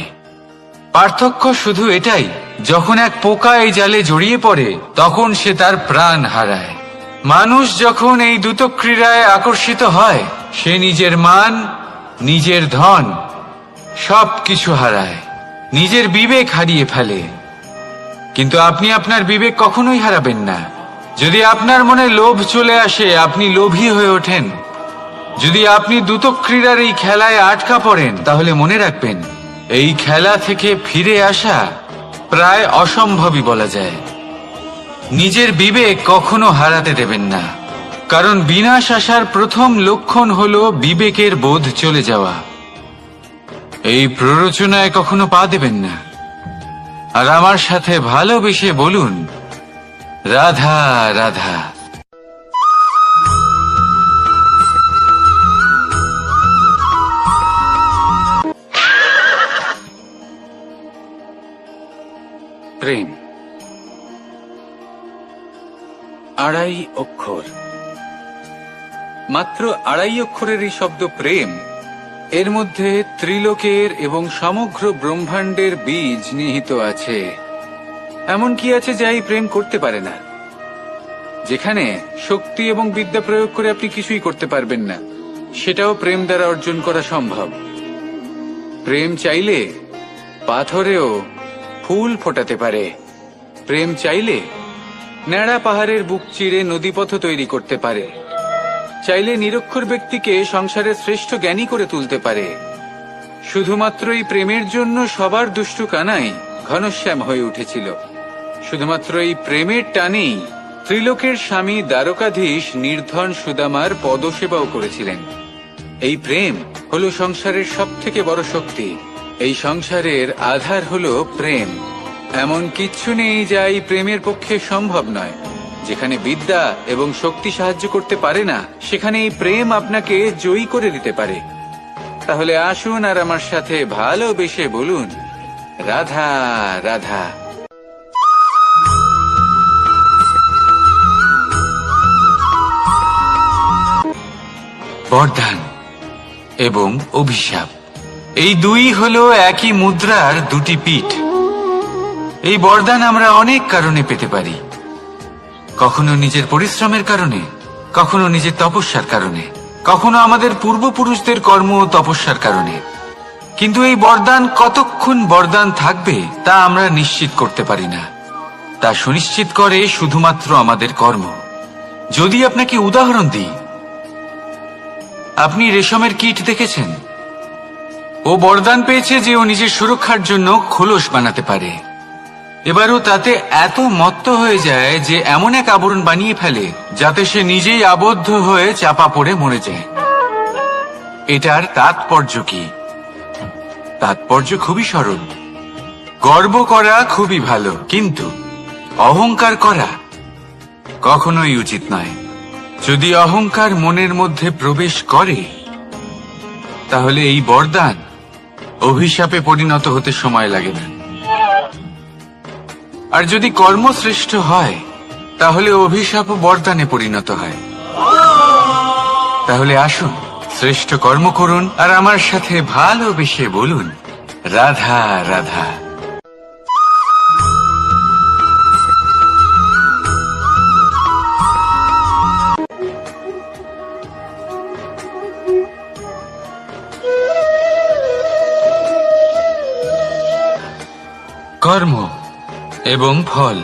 Speaker 2: পার্থক্য শুধু এটাই, যখন এক পোকা এই জালে জড়িয়ে পড়ে তখন সে তার প্রাণ হারায়। মানুষ যখন এই দ্রুত ক্রীড়ায় আকর্ষিত হয়, সে নিজের মান, নিজের ধন সবকিছু হারায়, নিজের বিবেক হারিয়ে ফেলে। কিন্তু আপনি আপনার বিবেক কখনোই হারাবেন না। যদি আপনার মনে লোভ চলে আসে, আপনি লোভী হয়ে ওঠেন। যদি আপনি দ্রুত ক্রীড়ার এই খেলায় আটকা পড়েন, তাহলে মনে রাখবেন, এই খেলা থেকে ফিরে আসা প্রায় অসম্ভবই বলা যায়। নিজের বিবেক কখনো হারাতে দেবেন না, কারণ বিনাশ আসার প্রথম লক্ষণ হলো বিবেকের বোধ চলে যাওয়া। এই প্ররোচনায় কখনো পা দেবেন না। আর আমার সাথে ভালোবেসে বলুন, রাধা রাধা। প্রেম 2.5 অক্ষর, মাত্র 2.5 অক্ষরের এই শব্দ প্রেম, এর মধ্যে ত্রিলোকের এবং সমগ্র ব্রহ্মাণ্ডের বীজ নিহিত আছে। এমন কি আছে যা এই প্রেম করতে পারে না? যেখানে শক্তি এবং বিদ্যা প্রয়োগ করে আপনি কিছুই করতে পারবেন না, সেটাও প্রেম দ্বারা অর্জন করা সম্ভব। প্রেম চাইলে পাথরেও ফুল ফোটাতে পারে। প্রেম চাইলে ন্যাড়া পাহাড়ের বুক চিরে নদীপথ তৈরি করতে পারে। চাইলে নিরক্ষর ব্যক্তিকে সংসারের শ্রেষ্ঠ জ্ঞানী করে তুলতে পারে। শুধুমাত্র এই প্রেমের জন্য সবার দুষ্টু কানাই ঘনশ্যাম হয়ে উঠেছিল। শুধুমাত্র এই প্রেমের টানেই ত্রিলোকের স্বামী দ্বারকাধীশ নির্ধন সুদামার পদসেবাও করেছিলেন। এই প্রেম হলো সংসারের সবথেকে বড় শক্তি। এই সংসারের আধার হলো প্রেম। এমন কিচ্ছু নেই যা এই প্রেমের পক্ষে সম্ভব নয়। যেখানে বিদ্যা এবং শক্তি সাহায্য করতে পারে না, সেখানে এই প্রেম আপনাকে জয়ী করে দিতে পারে। তাহলে আসুন আর আমার সাথে ভালোবেসে বলুন, রাধা রাধা। বরদান এবং অভিশাপ, এই দুই হলো একই মুদ্রার দুটি পিঠ। এই বরদান আমরা অনেক কারণে পেতে পারি। কখনো নিজের পরিশ্রমের কারণে, কখনো নিজের তপস্যার কারণে, কখনো আমাদের পূর্বপুরুষদের কর্ম ও তপস্যার কারণে। কিন্তু এই বরদান কতক্ষণ বরদান থাকবে তা আমরা নিশ্চিত করতে পারি না। তা সুনিশ্চিত করে শুধুমাত্র আমাদের কর্ম। যদি আপনাকে উদাহরণ দিই, আপনি রেশমের কীট দেখেছেন? ও বরদান পেয়েছে যে ও নিজের সুরক্ষার জন্য খোলস বানাতে পারে। এবারও তাতে এত মত্ত হয়ে যায় যে এমন এক আবরণ বানিয়ে ফেলে যাতে সে নিজেই আবদ্ধ হয়ে চাপা পড়ে মরে যায়। এটার তাৎপর্য কি? তাৎপর্য খুবই সরল। গর্ব করা খুবই ভালো, কিন্তু অহংকার করা কখনোই উচিত নয়। যদি অহংকার মনের মধ্যে প্রবেশ করে, তাহলে এই বরদান অভিশাপে পরিণত হতে সময় লাগে না। আর যদি কর্মশ্রেষ্ঠ হয়, তাহলে অভিশাপ বরদানে পরিণত হয়। তাহলে আসুন শ্রেষ্ঠ কর্ম করুন আর আমার সাথে ভালোবেসে বলুন, রাধা রাধা। কর্ম এবং ফল,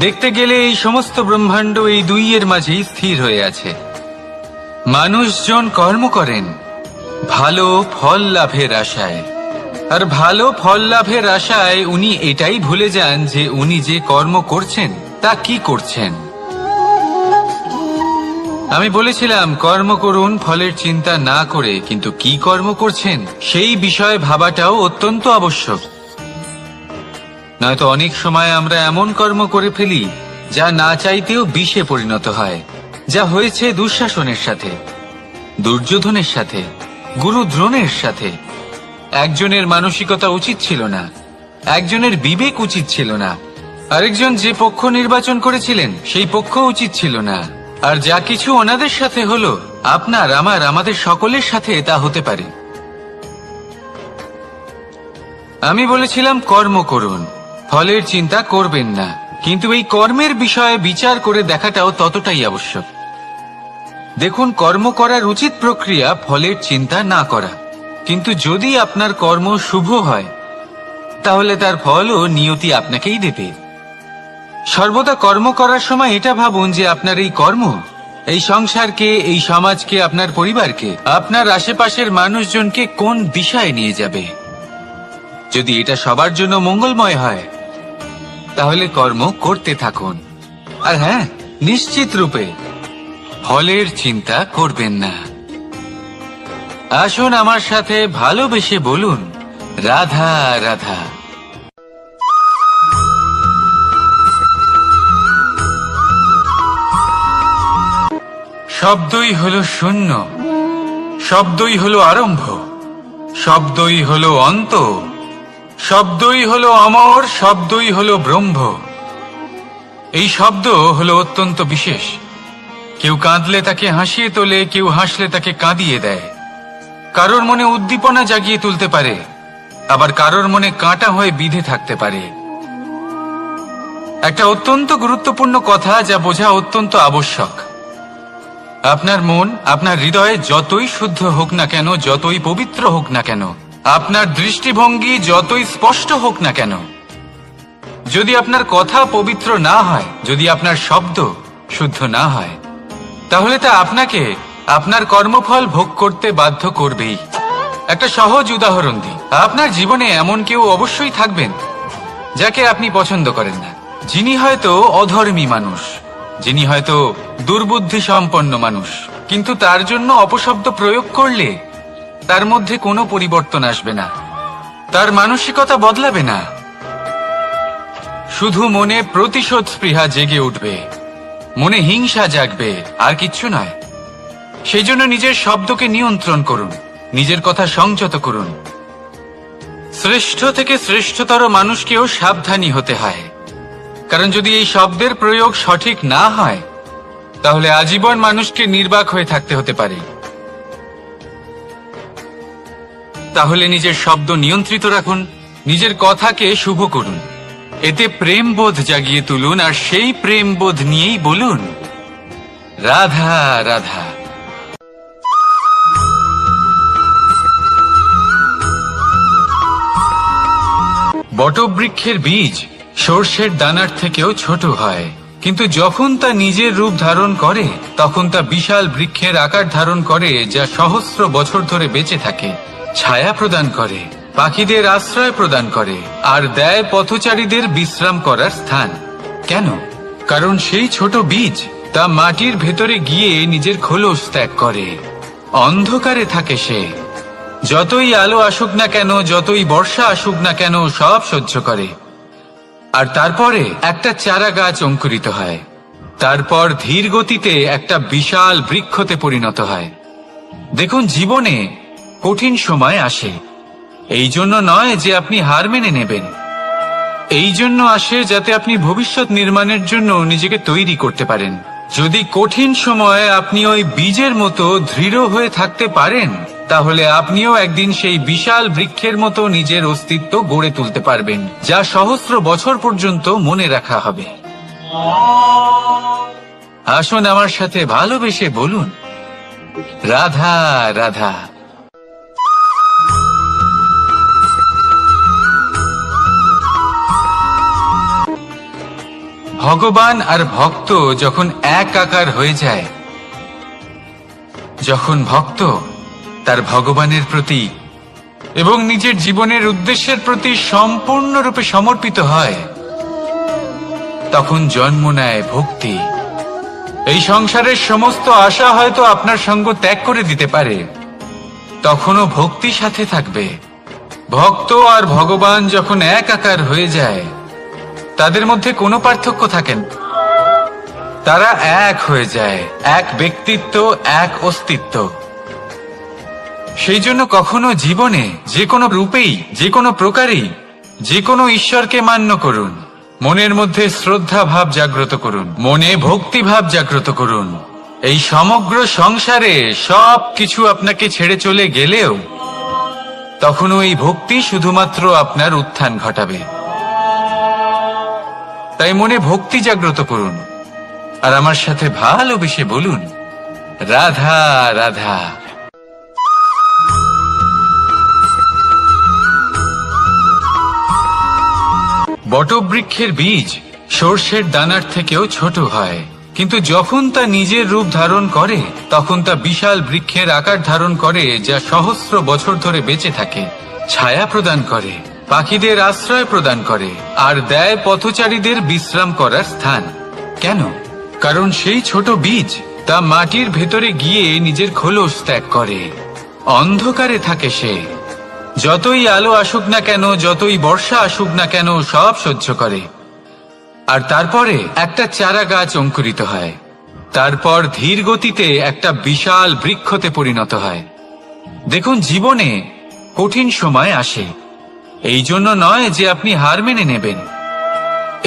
Speaker 2: দেখতে গেলে এই সমস্ত ব্রহ্মাণ্ড এই দুইয়ের মাঝেই স্থির হয়ে আছে। মানুষজন কর্ম করেন ভালো ফল লাভের আশায়, আর ভালো ফল লাভের আশায় উনি এটাই ভুলে যান যে উনি যে কর্ম করছেন তা কি করছেন। আমি বলেছিলাম কর্ম করুন ফলের চিন্তা না করে, কিন্তু কি কর্ম করছেন সেই বিষয়ে ভাবাটাও অত্যন্ত আবশ্যক। নয়তো অনেক সময় আমরা এমন কর্ম করে ফেলি যা না চাইতেও বিষে পরিণত হয়, যা হয়েছে দুঃশাসনের সাথে, দুর্যোধনের সাথে, গুরু দ্রোণের সাথে। একজনের মানসিকতা উচিত ছিল না, একজনের বিবেক উচিত ছিল না, আরেকজন যে পক্ষ নির্বাচন করেছিলেন সেই পক্ষ উচিত ছিল না। আর যা কিছু ওনাদের সাথে হলো, আপনার আমার আমাদের সকলের সাথে তা হতে পারে। আমি বলেছিলাম কর্ম করুন, ফলের চিন্তা করবেন না, কিন্তু এই কর্মের বিষয়ে বিচার করে দেখাটাও ততটাই আবশ্যক। দেখুন, কর্ম করার উচিত প্রক্রিয়া ফলের চিন্তা না করা, কিন্তু যদি আপনার কর্ম শুভ হয় তাহলে তার ফলও নিয়তি আপনাকেই দেবে। সর্বদা কর্ম করার সময় এটা ভাবুন যে আপনার এই কর্ম এই সংসারকে, এই সমাজকে, আপনার পরিবারকে, আপনার আশেপাশের মানুষজনকে কোন দিশায় নিয়ে যাবে। যদি এটা সবার জন্য মঙ্গলময় হয় তাহলে কর্ম করতে থাকুন। আর হ্যাঁ, নিশ্চিত রূপে ফলের চিন্তা করবেন না। আসুন আমার সাথে ভালোবেসে বলুন, রাধা রাধা। শব্দই হলো শূন্য, শব্দই হলো আরম্ভ, শব্দই হলো অন্ত, শব্দই হলো অমর, শব্দই হলো ব্রহ্ম। এই শব্দ হলো অত্যন্ত বিশেষ। কেউ কাঁদলে তাকে হাসিয়ে তোলে, কেউ হাসলে তাকে কাঁদিয়ে দেয়। কারোর মনে উদ্দীপনা জাগিয়ে তুলতে পারে, আবার কারোর মনে কাঁটা হয়ে বিঁধে থাকতে পারে। একটা অত্যন্ত গুরুত্বপূর্ণ কথা যা বোঝা অত্যন্ত আবশ্যক। আপনার মন, আপনার হৃদয়ে যতই শুদ্ধ হোক না কেন, যতই পবিত্র হোক না কেন, আপনার দৃষ্টিভঙ্গি যতই স্পষ্ট হোক না কেন, যদি আপনার কথা পবিত্র না হয়, যদি আপনার শব্দ শুদ্ধ না হয়, তাহলে তা আপনাকে আপনার কর্মফল ভোগ করতে বাধ্য করবেই। একটা সহজ উদাহরণ দিই। আপনার জীবনে এমন কেউ অবশ্যই থাকবেন যাকে আপনি পছন্দ করেন না, যিনি হয়তো অধর্মী মানুষ, যিনি হয়তো দুর্বুদ্ধি সম্পন্ন মানুষ, কিন্তু তার জন্য অপশব্দ প্রয়োগ করলে তার মধ্যে কোনো পরিবর্তন আসবে না, তার মানসিকতা বদলাবে না, শুধু মনে প্রতিশোধ স্পৃহা জেগে উঠবে, মনে হিংসা জাগবে, আর কিচ্ছু নয়। সেই জন্য নিজের শব্দকে নিয়ন্ত্রণ করুন, নিজের কথা সংযত করুন। শ্রেষ্ঠ থেকে শ্রেষ্ঠতর মানুষকেও সাবধানী হতে হয়, কারণ যদি এই শব্দের প্রয়োগ সঠিক না হয় তাহলে আজীবন মানুষকে নির্বাক হয়ে থাকতে হতে পারে। তাহলে নিজের শব্দ নিয়ন্ত্রিত রাখুন, নিজের কথাকে শুভ করুন, এতে প্রেমবোধ জাগিয়ে তুলুন, আর সেই প্রেমবোধ নিয়েই বলুন, রাধা রাধা। বটবৃক্ষের বীজ সর্ষের দানার থেকেও ছোট হয়, কিন্তু যখন তা নিজের রূপ ধারণ করে তখন তা বিশাল বৃক্ষের আকার ধারণ করে, যা সহস্র বছর ধরে বেঁচে থাকে, ছায়া প্রদান করে, পাখিদের আশ্রয় প্রদান করে, আর দেয় পথচারীদের বিশ্রাম করার স্থান। কেন? কারণ সেই ছোট বীজ তা মাটির ভেতরে গিয়ে নিজের খোলস ত্যাগ করে। অন্ধকারে থাকে সে, যতই আলো আসুক না কেন, যতই বর্ষা আসুক না কেন, সব সহ্য করে। আর তারপরে একটা চারা গাছ অঙ্কুরিত হয়, তারপর ধীর গতিতে একটা বিশাল বৃক্ষতে পরিণত হয়। দেখুন, জীবনে কঠিন সময় আসে, এই জন্য নয় যে আপনি হার মেনে নেবেন, এই জন্য আসে যাতে আপনি ভবিষ্যৎ নির্মাণের জন্য নিজেকে তৈরি করতে পারেন। যদি কঠিন সময়ে আপনি ওই বীজের মতো দৃঢ় হয়ে থাকতে পারেন, তাহলে আপনিও একদিন সেই বিশাল বৃক্ষের মতো নিজের অস্তিত্ব গড়ে তুলতে পারবেন, যা সহস্র বছর পর্যন্ত মনে রাখা হবে। আসুন আমার সাথে ভালোবেসে বলুন, রাধা রাধা। ভগবান আর ভক্ত যখন এক আকার হয়ে যায়, যখন ভক্ত তার ভগবানের প্রতি এবং নিজের জীবনের উদ্দেশ্যের প্রতি সম্পূর্ণরূপে সমর্পিত হয়, তখন জন্ম নেয় ভক্তি, এই সংসারের সমস্ত আশা হয়তো আপনার সঙ্গ ত্যাগ করে দিতে পারে, তখনও ভক্তি সাথে থাকবে। ভক্ত আর ভগবান যখন একাকার হয়ে যায়, তাদের মধ্যে কোনো পার্থক্য থাকে না। তারা এক হয়ে যায়, এক ব্যক্তিত্ব, এক অস্তিত্ব। সেই জন্য কখনো জীবনে যে কোনো রূপেই, যে কোনো প্রকারেই, যে কোনো ঈশ্বরকে মান্য করুন। মনের মধ্যে শ্রদ্ধা ভাব জাগ্রত করুন, মনে ভক্তি ভাব জাগ্রত করুন। এই সমগ্র সংসারে সব কিছু আপনাকে ছেড়ে চলে গেলেও তখনও এই ভক্তি শুধুমাত্র আপনার উত্থান ঘটাবে। তাই মনে ভক্তি জাগ্রত করুন আর আমার সাথে ভালোবেসে বলুন, রাধা রাধা। বটবৃক্ষের বীজ সর্ষের দানার থেকেও ছোট হয়, কিন্তু যখন তা নিজের রূপ ধারণ করে তখন তা বিশাল বৃক্ষের আকার ধারণ করে, যা সহস্র বছর ধরে বেঁচে থাকে, ছায়া প্রদান করে, পাখিদের আশ্রয় প্রদান করে আর দেয় পথচারীদের বিশ্রাম করার স্থান। কেন? কারণ সেই ছোট বীজ তা মাটির ভেতরে গিয়ে নিজের খোলস ত্যাগ করে। অন্ধকারে থাকে সে, যতই আলো আসুক না কেন, যতই বর্ষা আসুক না কেন, সব সহ্য করে। আর তারপরে একটা চারা গাছ অঙ্কুরিত হয়, তারপর ধীর গতিতে একটা বিশাল বৃক্ষতে পরিণত হয়। দেখুন, জীবনে কঠিন সময় আসে, এই জন্য নয় যে আপনি হার মেনে নেবেন,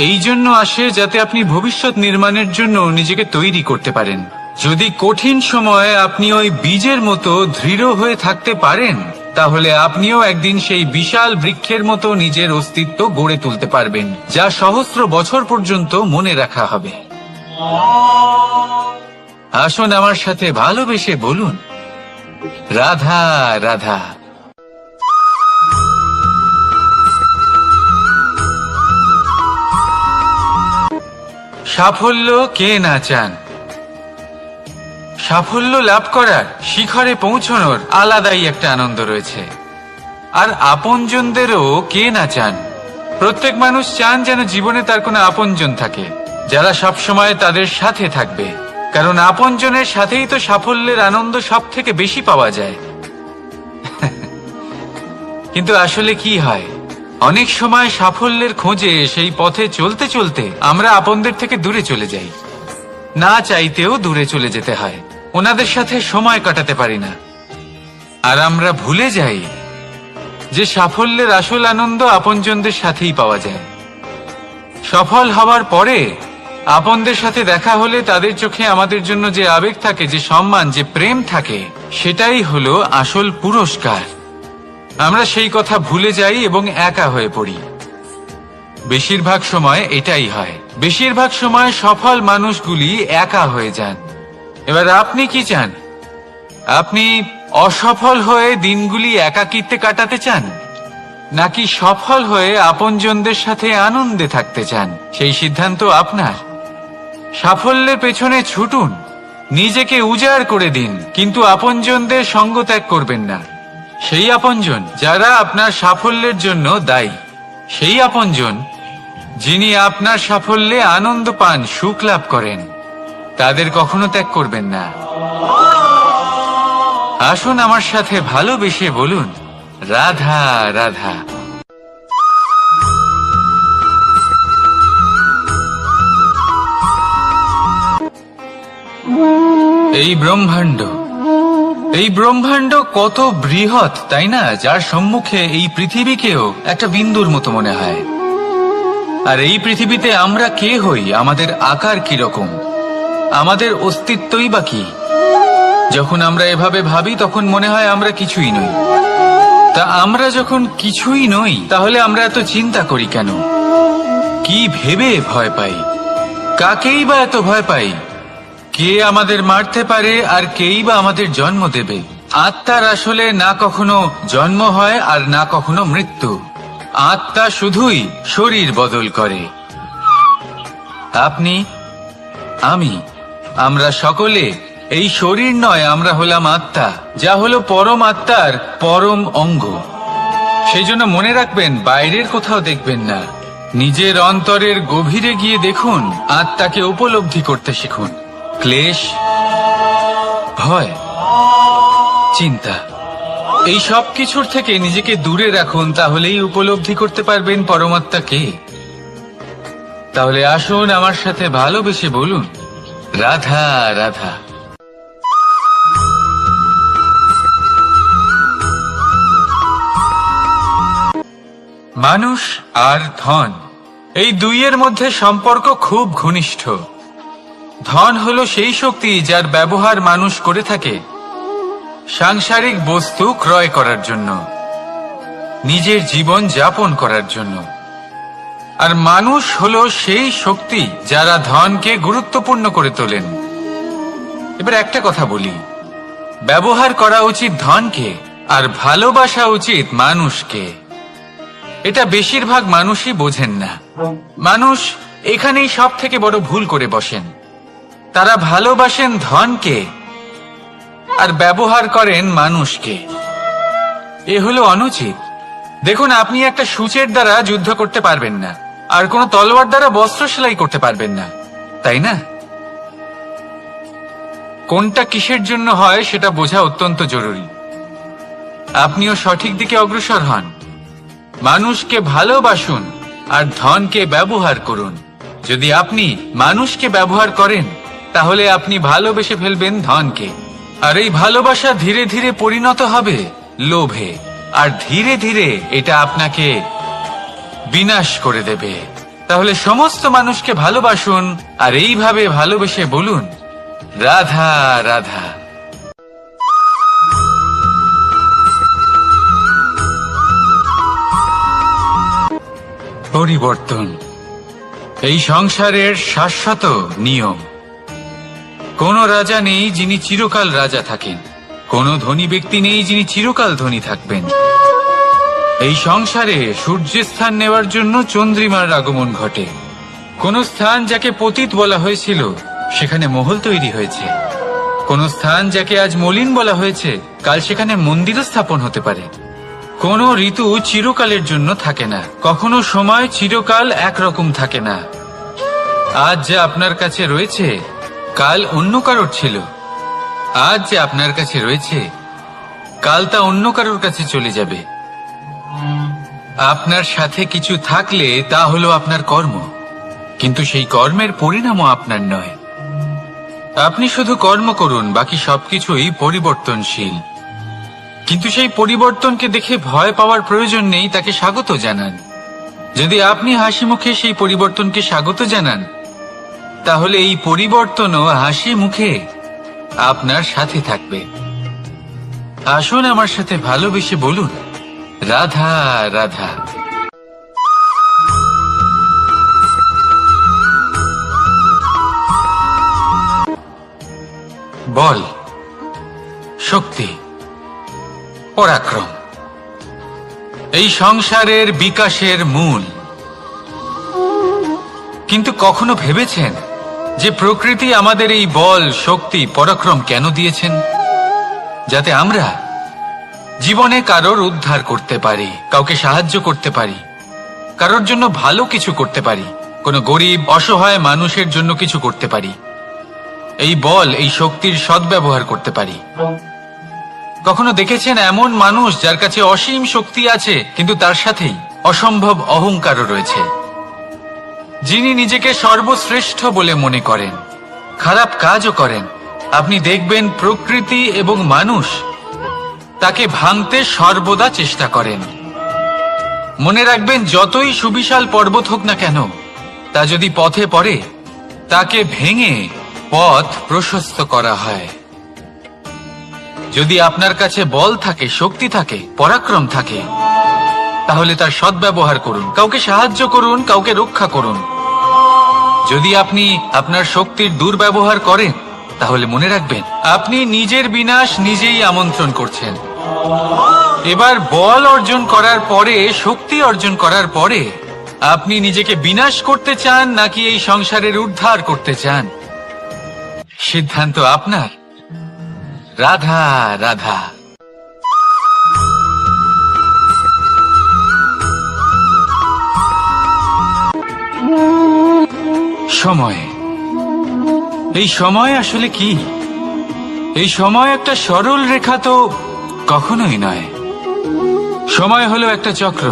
Speaker 2: এই জন্য আসে যাতে আপনি ভবিষ্যৎ নির্মাণের জন্য নিজেকে তৈরি করতে পারেন। যদি কঠিন সময়ে আপনি ওই বীজের মতো দৃঢ় হয়ে থাকতে পারেন, তাহলে আপনিও একদিন সেই বিশাল বৃক্ষের মতো নিজের অস্তিত্ব গড়ে তুলতে পারবেন, যা সহস্র বছর পর্যন্ত মনে রাখা হবে। আসুন আমার সাথে ভালোবেসে বলুন, রাধা রাধা। সাফল্য কে না চান? সাফল্য লাভ করার, শিখরে পৌঁছানোর আলাদাই একটা আনন্দ রয়েছে। আর আপনজনদেরও কে না চান? প্রত্যেক মানুষ চান যেন জীবনে তার কোনো আপনজন থাকে, যারা সবসময় তাদের সাথে থাকবে। কারণ আপনজনের সাথেই তো সাফল্যের আনন্দ সব থেকে বেশি পাওয়া যায়। কিন্তু আসলে কি হয়, অনেক সময় সাফল্যের খোঁজে সেই পথে চলতে চলতে আমরা আপনদের থেকে দূরে চলে যাই, না চাইতেও দূরে চলে যেতে হয়। ওনাদের সাথে সময় কাটাতে পারি না, আর আমরা ভুলে যাই যে সাফল্যের আসল আনন্দ আপনজনদের সাথেই পাওয়া যায়। সফল হওয়ার পরে আপনদের সাথে দেখা হলে তাদের চোখে আমাদের জন্য যে আবেগ থাকে, যে সম্মান, যে প্রেম থাকে, সেটাই হলো আসল পুরস্কার। আমরা সেই কথা ভুলে যাই এবং একা হয়ে পড়ি। বেশিরভাগ সময় এটাই হয়, বেশিরভাগ সময় সফল মানুষগুলি একা হয়ে যান। এবার আপনি কি চান? আপনি অসফল হয়ে দিনগুলি একাকিত্বে কাটাতে চান, নাকি সফল হয়ে আপনজনদের সাথে আনন্দে থাকতে চান? সেই সিদ্ধান্ত আপনার। সাফল্যের পেছনে ছুটুন, নিজেকে উজাড় করে দিন, কিন্তু আপনজনদের সঙ্গ ত্যাগ করবেন না। সেই আপনজন যারা আপনার সাফল্যের জন্য দায়ী, সেই আপনজন যিনি আপনার সাফল্যে আনন্দ পান, সুখ লাভ করেন, তাদের কখনো ত্যাগ করবেন না। আসুন আমার সাথে ভালোবেসে বলুন, রাধা রাধা। এই ব্রহ্মাণ্ড কত বৃহৎ, তাই না? যার সম্মুখে এই পৃথিবীকেও একটা বিন্দুর মতো মনে হয়। আর এই পৃথিবীতে আমরা কে হই, আমাদের আকার কিরকম, আমাদের অস্তিত্বই বা কি? যখন আমরা এভাবে ভাবি তখন মনে হয় আমরা কিছুই নই। তা আমরা যখন কিছুই নই, তাহলে আমরা এত চিন্তা করি কেন? কি ভেবে ভয় পাই? কাকেই বা এত ভয় পাই? কে আমাদের মারতে পারে আর কেই বা আমাদের জন্ম দেবে? আত্মার আসলে না কখনো জন্ম হয় আর না কখনো মৃত্যু। আত্মা শুধুই শরীর বদল করে। আপনি, আমি, আমরা সকলে এই শরীর নয়, আমরা হলাম আত্মা, যা হলো পরম আত্মার পরম অঙ্গ। সেই জন্য মনে রাখবেন, বাইরের কোথাও দেখবেন না, নিজের অন্তরের গভীরে গিয়ে দেখুন, আত্মাকে উপলব্ধি করতে শিখুন। ক্লেশ, ভয়, চিন্তা, এই সব কিছুর থেকে নিজেকে দূরে রাখুন, তাহলেই উপলব্ধি করতে পারবেন পরমাত্মা কে। তাহলে আসুন আমার সাথে ভালোবেসে বলুন, রাধা রাধা। মানুষ আর ধন, এই দুইয়ের মধ্যে সম্পর্ক খুব ঘনিষ্ঠ। ধন হলো সেই শক্তি যার ব্যবহার মানুষ করে থাকে সাংসারিক বস্তু ক্রয় করার জন্য, নিজের জীবন যাপন করার জন্য। আর মানুষ হলো সেই শক্তি যারা ধনকে গুরুত্বপূর্ণ করে তোলেন। এবার একটা কথা বলি, ব্যবহার করা উচিত ধনকে আর ভালোবাসা উচিত মানুষকে। এটা বেশিরভাগ মানুষই বোঝেন না। মানুষ এখানেই সব থেকে বড় ভুল করে বসেন। তারা ভালোবাসেন ধনকে আর ব্যবহার করেন মানুষকে। এ হলো অনুচিত। দেখুন, আপনি একটা সূচের দ্বারা যুদ্ধ করতে পারবেন না, আর কোন তলোয়ার দ্বারা বস্ত্র সেলাই করতে পারবেন না, তাই না? কোনটা কিসের জন্য হয় সেটা বোঝা অত্যন্ত জরুরি। আপনিও সঠিক দিকে অগ্রসর হন। মানুষকে ভালোবাসুন আর ধনকে ব্যবহার করুন। যদি আপনি মানুষকে ব্যবহার করেন, তাহলে আপনি ভালোবেসে ফেলবেন ধনকে। আর এই ভালোবাসা ধীরে ধীরে পরিণত হবে লোভে, আর ধীরে ধীরে এটা আপনাকে বিনাশ করে দেবে। তাহলে সমস্ত মানুষকে ভালোবাসুন আর এইভাবে ভালোবেসে বলুন, রাধা রাধা। পরিবর্তন এই সংসারের শাশ্বত নিয়ম। কোন রাজা নেই যিনি চিরকাল রাজা থাকেন, কোন ধনী ব্যক্তি নেই যিনি চিরকাল ধনী থাকবেন। এই সংসারে সূর্যের স্থান নেওয়ার জন্য চন্দ্রিমার আগমন ঘটে। কোন স্থান যাকে পতিত বলা হয়েছিল সেখানে মহল তৈরি হয়েছে। কোন স্থান যাকে আজ মলিন বলা হয়েছে কাল সেখানে মন্দিরও স্থাপন হতে পারে। কোন ঋতু চিরকালের জন্য থাকে না, কখনো সময় চিরকাল একরকম থাকে না। আজ যা আপনার কাছে রয়েছে কাল অন্য কারোর ছিল। আজ যে আপনার কাছে রয়েছে কাল তা অন্য কারোর কাছে চলে যাবে। আপনার সাথে কিছু থাকলে তা হলো আপনার কর্ম, কিন্তু সেই কর্মের পরিণামও আপনার নয়। আপনি শুধু কর্ম করুন, বাকি সবকিছুই পরিবর্তনশীল। কিন্তু সেই পরিবর্তনকে দেখে ভয় পাওয়ার প্রয়োজন নেই, তাকে স্বাগত জানান। যদি আপনি হাসি মুখে সেই পরিবর্তনকে স্বাগত জানান, তাহলে এই পরিবর্তনও হাসি মুখে আপনার সাথে থাকবে। আসুন আমার সাথে ভালোবেসে বলুন, রাধা রাধা। বল, শক্তি, পরাক্রম এই সংসারের বিকাশের মূল। কিন্তু কখনো ভেবেছেন যে প্রকৃতি আমাদের এই বল, শক্তি, পরাক্রম কেন দিয়েছেন? যাতে আমরা জীবনে কারোর উদ্ধার করতে পারি, কাউকে সাহায্য করতে পারি, কারোর জন্য ভালো কিছু করতে পারি, কোনো গরিব অসহায় মানুষের জন্য কিছু করতে পারি। এই বল, এই শক্তির সদ্ব্যবহার করতে পারি। কখনো দেখেছেন এমন মানুষ যার কাছে অসীম শক্তি আছে, কিন্তু তার সাথেই অসম্ভব অহংকারও রয়েছে, যিনি নিজেকে সর্বশ্রেষ্ঠ বলে মনে করেন, খারাপ কাজও করেন। আপনি দেখবেন প্রকৃতি এবং মানুষ তাকে ভাঙতে সর্বদা চেষ্টা করেন। মনে রাখবেন, যতই সুবিশাল পর্বত হোক না কেন, তা যদি পথে পড়ে তাকে ভেঙে পথ প্রশস্ত করা হয়। যদি আপনার কাছে বল থাকে, শক্তি থাকে, পরাক্রম থাকে, তাহলে তার সদ্ব্যবহার করুন, কাউকে সাহায্য করুন, কাউকে রক্ষা করুন। যদি আপনি আপনার শক্তির দুর্ব্যবহার করেন, তাহলে মনে রাখবেন আপনি নিজের বিনাশ নিজেই আমন্ত্রণ করছেন। এবার বল অর্জন করার পরে, শক্তি অর্জন করার পরে আপনি নিজেকে বিনাশ করতে চান নাকি এই সংসারের উদ্ধার করতে চান, সিদ্ধান্ত আপনার। রাধা রাধা। সময় এই সময় আসলে কি? এই সময় একটা সরল রেখা তো কখনোই নয়। সময় হলো একটা চক্র,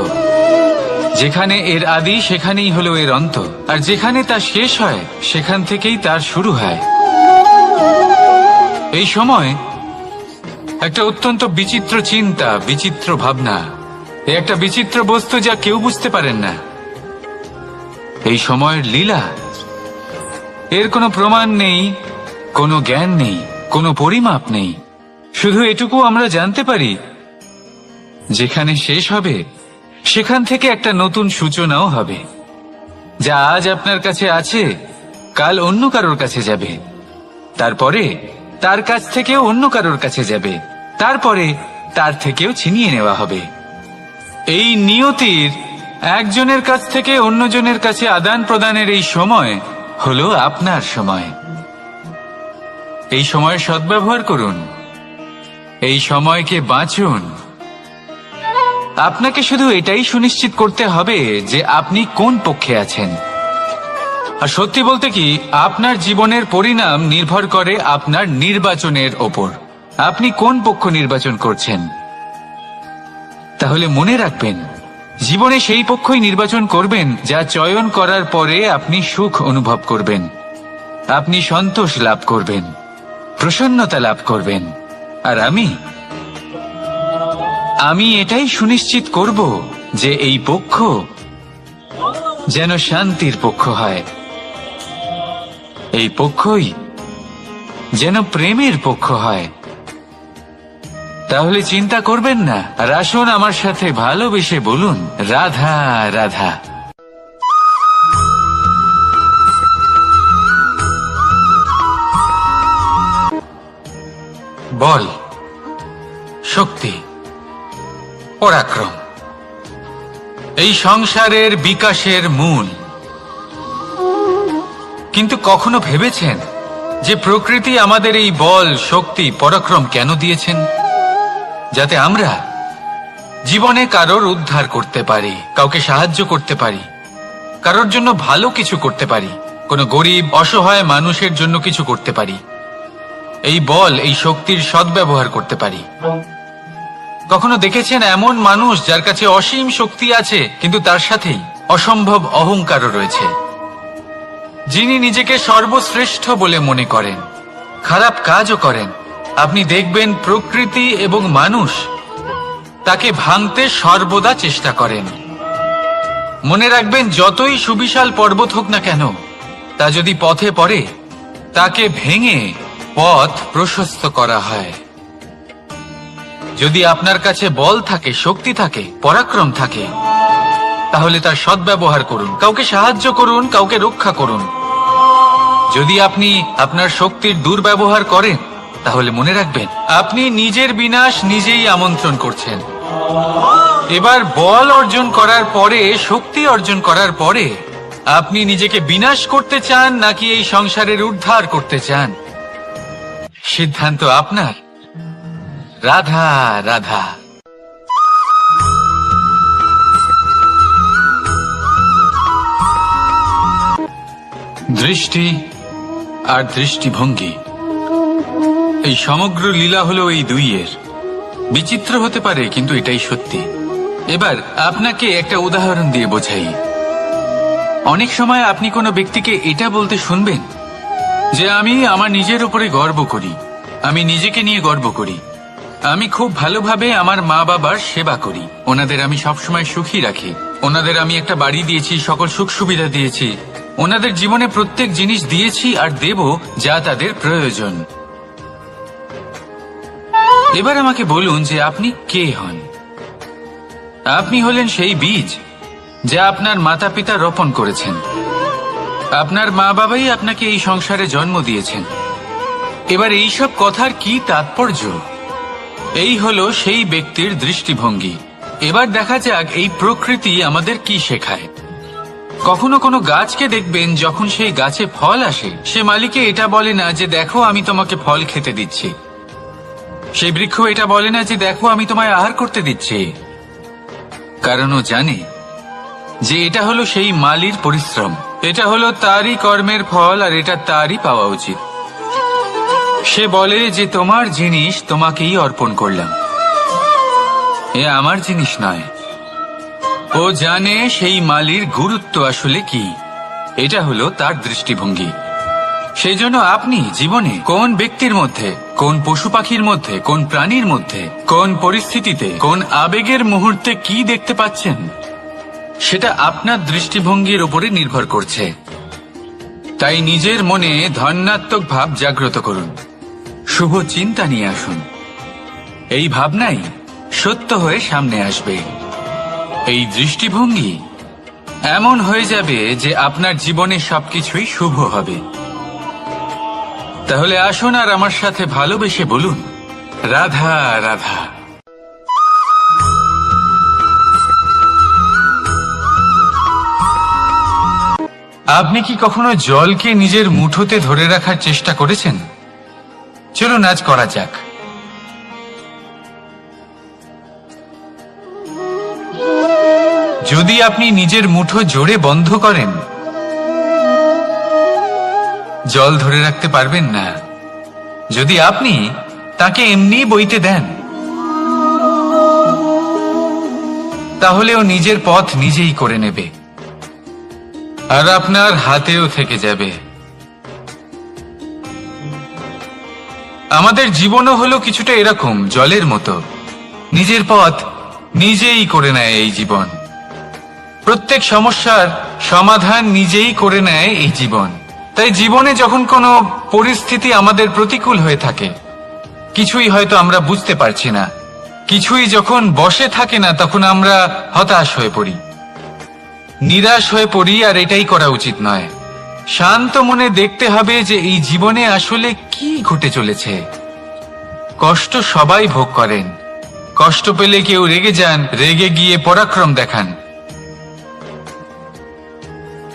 Speaker 2: যেখানে এর আদি সেখানেই হলো এর অন্ত, আর যেখানে তা শেষ হয় সেখান থেকেই তার শুরু হয়। এই সময় একটা অত্যন্ত বিচিত্র চিন্তা, বিচিত্র ভাবনা, একটা বিচিত্র বস্তু যা কেউ বুঝতে পারেন না। এই সময়ের লীলা, এর কোনো প্রমাণ নেই, কোনো জ্ঞান নেই, কোনো পরিমাপ নেই। শুধু এটুকু আমরা জানতে পারি, যেখানে শেষ হবে সেখান থেকে একটা নতুন সূচনাও হবে। যা আজ আপনার কাছে আছে কাল অন্য কারোর কাছে যাবে, তারপরে তার কাছ থেকেও অন্য কারোর কাছে যাবে, তারপরে তার থেকেও ছিনিয়ে নেওয়া হবে। এই নিয়তির একজনের কাছ থেকে অন্যজনের কাছে আদান প্রদানের এই সময় হলো আপনার সময়। এই সময়ের সদ্ব্যবহার করুন, এই সময়কে বাঁচুন। আপনাকে শুধু এটাই সুনিশ্চিত করতে হবে যে আপনি কোন পক্ষে আছেন। আর সত্যি বলতে কি, আপনার জীবনের পরিণাম নির্ভর করে আপনার নির্বাচনের ওপর। আপনি কোন পক্ষ নির্বাচন করছেন। তাহলে মনে রাখবেন, জীবনে সেই পক্ষই নির্বাচন করবেন যা চয়ন করার পরে আপনি সুখ অনুভব করবেন, আপনি সন্তোষ লাভ করবেন, প্রসন্নতা লাভ করবেন। আর আমি এটাই সুনিশ্চিত করব যে এই পক্ষ যেন শান্তির পক্ষ হয়, এই পক্ষই যেন প্রেমের পক্ষ হয়। তাহলে চিন্তা করবেন না, আর আসুন আমার সাথে ভালোবেসে বলুন, রাধা রাধা। বল, শক্তি, পরাক্রম এই সংসারের বিকাশের মূল। কিন্তু কখনো ভেবেছেন যে প্রকৃতি আমাদের এই বল, শক্তি, পরাক্রম কেন দিয়েছেন? যাতে আমরা জীবনে কারোর উদ্ধার করতে পারি, কাউকে সাহায্য করতে পারি, কারোর জন্য ভালো কিছু করতে পারি, কোনো গরিব অসহায় মানুষের জন্য কিছু করতে পারি। এই বল, এই শক্তির সদ্ব্যবহার করতে পারি। কখনো দেখেছেন এমন মানুষ যার কাছে অসীম শক্তি আছে, কিন্তু তার সাথেই অসম্ভব অহংকারও রয়েছে, যিনি নিজেকে সর্বশ্রেষ্ঠ বলে মনে করেন, খারাপ কাজও করেন। আপনি দেখবেন প্রকৃতি এবং মানুষ তাকে ভাঙতে সর্বদা চেষ্টা করেন। মনে রাখবেন, যতই সুবিশাল পর্বত হোক না কেন, তা যদি পথে পড়ে তাকে ভেঙে পথ প্রশস্ত করা হয়। যদি আপনার কাছে বল থাকে, শক্তি থাকে, পরাক্রম থাকে, তাহলে তার সদ্ব্যবহার করুন, কাউকে সাহায্য করুন, কাউকে রক্ষা করুন। যদি আপনি আপনার শক্তির দুর্ব্যবহার করেন, তাহলে মনে রাখবেন আপনি নিজের বিনাশ নিজেই আমন্ত্রণ করছেন। এবার বল অর্জন করার পরে, শক্তি অর্জন করার পরে আপনি নিজেকে বিনাশ করতে চান নাকি এই সংসারের উদ্ধার করতে চান, সিদ্ধান্ত আপনার। রাধা রাধা। দৃষ্টি আর দৃষ্টিভঙ্গি, এই সমগ্র লীলা হলো এই দুইয়ের। বিচিত্র হতে পারে, কিন্তু এটাই সত্যি। এবার আপনাকে একটা উদাহরণ দিয়ে বোঝাই। অনেক সময় আপনি কোনো ব্যক্তিকে এটা বলতে শুনবেন যে আমি আমার নিজের উপরে গর্ব করি, আমি নিজেকে নিয়ে গর্ব করি, আমি খুব ভালোভাবে আমার মা বাবার সেবা করি, ওনাদের আমি সবসময় সুখী রাখি, ওনাদের আমি একটা বাড়ি দিয়েছি, সকল সুখ সুবিধা দিয়েছি, ওনাদের জীবনে প্রত্যেক জিনিস দিয়েছি আর দেব যা তাদের প্রয়োজন। এবার আমাকে বলুন যে আপনি কে হন। আপনি হলেন সেই বীজ যা আপনার মাতা পিতা রোপণ করেছেন। আপনার মা বাবাই আপনাকে এই সংসারে জন্ম দিয়েছেন। এবার এইসব কথার কি তাৎপর্য? এই হলো সেই ব্যক্তির দৃষ্টিভঙ্গি। এবার দেখা যাক এই প্রকৃতি আমাদের কি শেখায়। কখনো কোনো গাছকে দেখবেন, যখন সেই গাছে ফল আসে, সে মালিকে এটা বলে না যে দেখো আমি তোমাকে ফল খেতে দিচ্ছি। সেই বৃক্ষ এটা বলে না যে দেখো আমি তোমায় আহার করতে দিচ্ছি, কারণ ও জানে যে এটা হলো সেই মালির পরিশ্রম, এটা হলো তারই কর্মের ফল, আর এটা তারই পাওয়া উচিত। সে বলে যে তোমার জিনিস তোমাকেই অর্পণ করলাম, এ আমার জিনিস নয়। ও জানে সেই মালির গুরুত্ব আসলে কি, এটা হলো তার দৃষ্টিভঙ্গি। সেই জন্য আপনি জীবনে কোন ব্যক্তির মধ্যে, কোন পশু পাখির মধ্যে, কোন প্রাণীর মধ্যে, কোন পরিস্থিতিতে, কোন আবেগের মুহূর্তে কি দেখতে পাচ্ছেন, সেটা আপনার দৃষ্টিভঙ্গির উপরে নির্ভর করছে। তাই নিজের মনে ধনাত্মক ভাব জাগ্রত করুন, শুভ চিন্তা নিয়ে আসুন। এই ভাবনাই সত্য হয়ে সামনে আসবে। এই দৃষ্টিভঙ্গি এমন হয়ে যাবে যে আপনার জীবনে সবকিছুই শুভ হবে। তাহলে আসুন আর আমার সাথে ভালোবেসে বলুন, রাধা রাধা। আপনি কি কখনো জলকে নিজের মুঠোতে ধরে রাখার চেষ্টা করেছেন? চলুন আজ করা যাক। যদি আপনি নিজের মুঠো জোরে বন্ধ করেন, জল ধরে রাখতে পারবেন না। যদি আপনি তাকে এমনি বইতে দেন, তাহলে ও নিজের পথ নিজেই করে নেবে আর আপনার হাতেও থেকে যাবে। আমাদের জীবনও হলো কিছুটা এরকম, জলের মতো। নিজের পথ নিজেই করে নেয় এই জীবন। প্রত্যেক সমস্যার সমাধান নিজেই করে নেয় এই জীবন। তাই জীবনে যখন কোনো পরিস্থিতি আমাদের প্রতিকূল হয়ে থাকে, কিছুই হয়তো আমরা বুঝতে পারছি না, কিছুই যখন বসে থাকে না, তখন আমরা হতাশ হয়ে পড়ি, নিরাশ হয়ে পড়ি। আর এটাই করা উচিত নয়। শান্ত মনে দেখতে হবে যে এই জীবনে আসলে কি ঘটে চলেছে। কষ্ট সবাই ভোগ করেন। কষ্ট পেলে কেউ রেগে যান, রেগে গিয়ে পরাক্রম দেখান।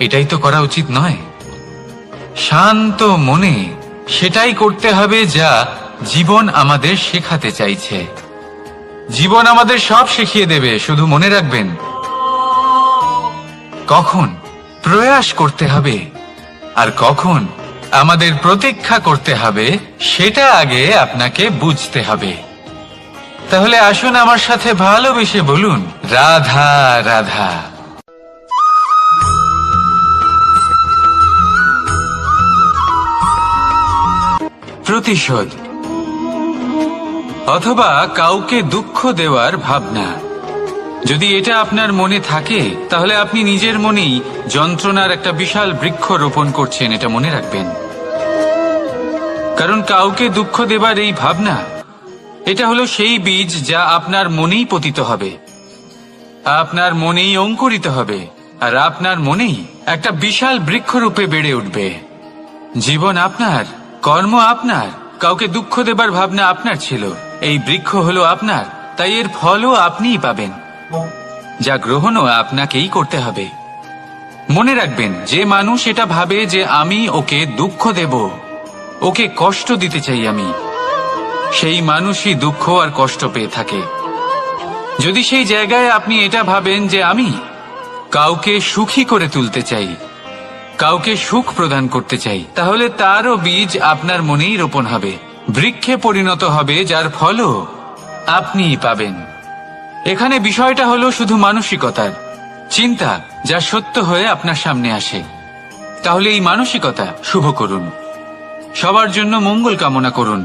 Speaker 2: এটাই তো করা উচিত নয়। শান্ত মনে সেটাই করতে হবে যা জীবন আমাদের শেখাতে চাইছে। জীবন আমাদের সব শিখিয়ে দেবে, শুধু মনে রাখবেন কখন প্রয়াস করতে হবে আর কখন আমাদের প্রতীক্ষা করতে হবে, সেটা আগে আপনাকে বুঝতে হবে। তাহলে আসুন আমার সাথে ভালোবেসে বলুন, রাধা রাধা। প্রতিশোধ অথবা কাউকে দুঃখ দেওয়ার ভাবনা, যদি এটা আপনার মনে থাকে, তাহলে আপনি নিজের মনেই যন্ত্রণার একটা বিশাল বৃক্ষ রোপণ করছেন, এটা মনে রাখবেন। কারণ কাউকে দুঃখ দেবার এই ভাবনা, এটা হলো সেই বীজ যা আপনার মনেই পতিত হবে, আপনার মনেই অঙ্কুরিত হবে, আর আপনার মনেই একটা বিশাল বৃক্ষরূপে বেড়ে উঠবে। জীবন আপনার, কর্ম আপনার, কাউকে দুঃখ দেবার ভাবনা আপনার ছিল, এই বৃক্ষ হলো আপনার, তাই এর ফলও আপনিই পাবেন, যা গ্রহণও আপনাকেই করতে হবে। মনে রাখবেন, যে মানুষ এটা ভাবে যে আমি ওকে দুঃখ দেব, ওকে কষ্ট দিতে চাই আমি, সেই মানুষই দুঃখ আর কষ্ট পেয়ে থাকে। যদি সেই জায়গায় আপনি এটা ভাবেন যে আমি কাউকে সুখী করে তুলতে চাই, কাউকে সুখ প্রদান করতে চাই, তাহলে তারও বীজ আপনার মনেই রোপণ হবে, বৃক্ষে পরিণত হবে, যার ফলও আপনিই পাবেন। এখানে বিষয়টা হলো শুধু মানসিকতার চিন্তা, যা সত্য হয়ে আপনার সামনে আসে। তাহলে এই মানসিকতা শুভ করুন, সবার জন্য মঙ্গল কামনা করুন।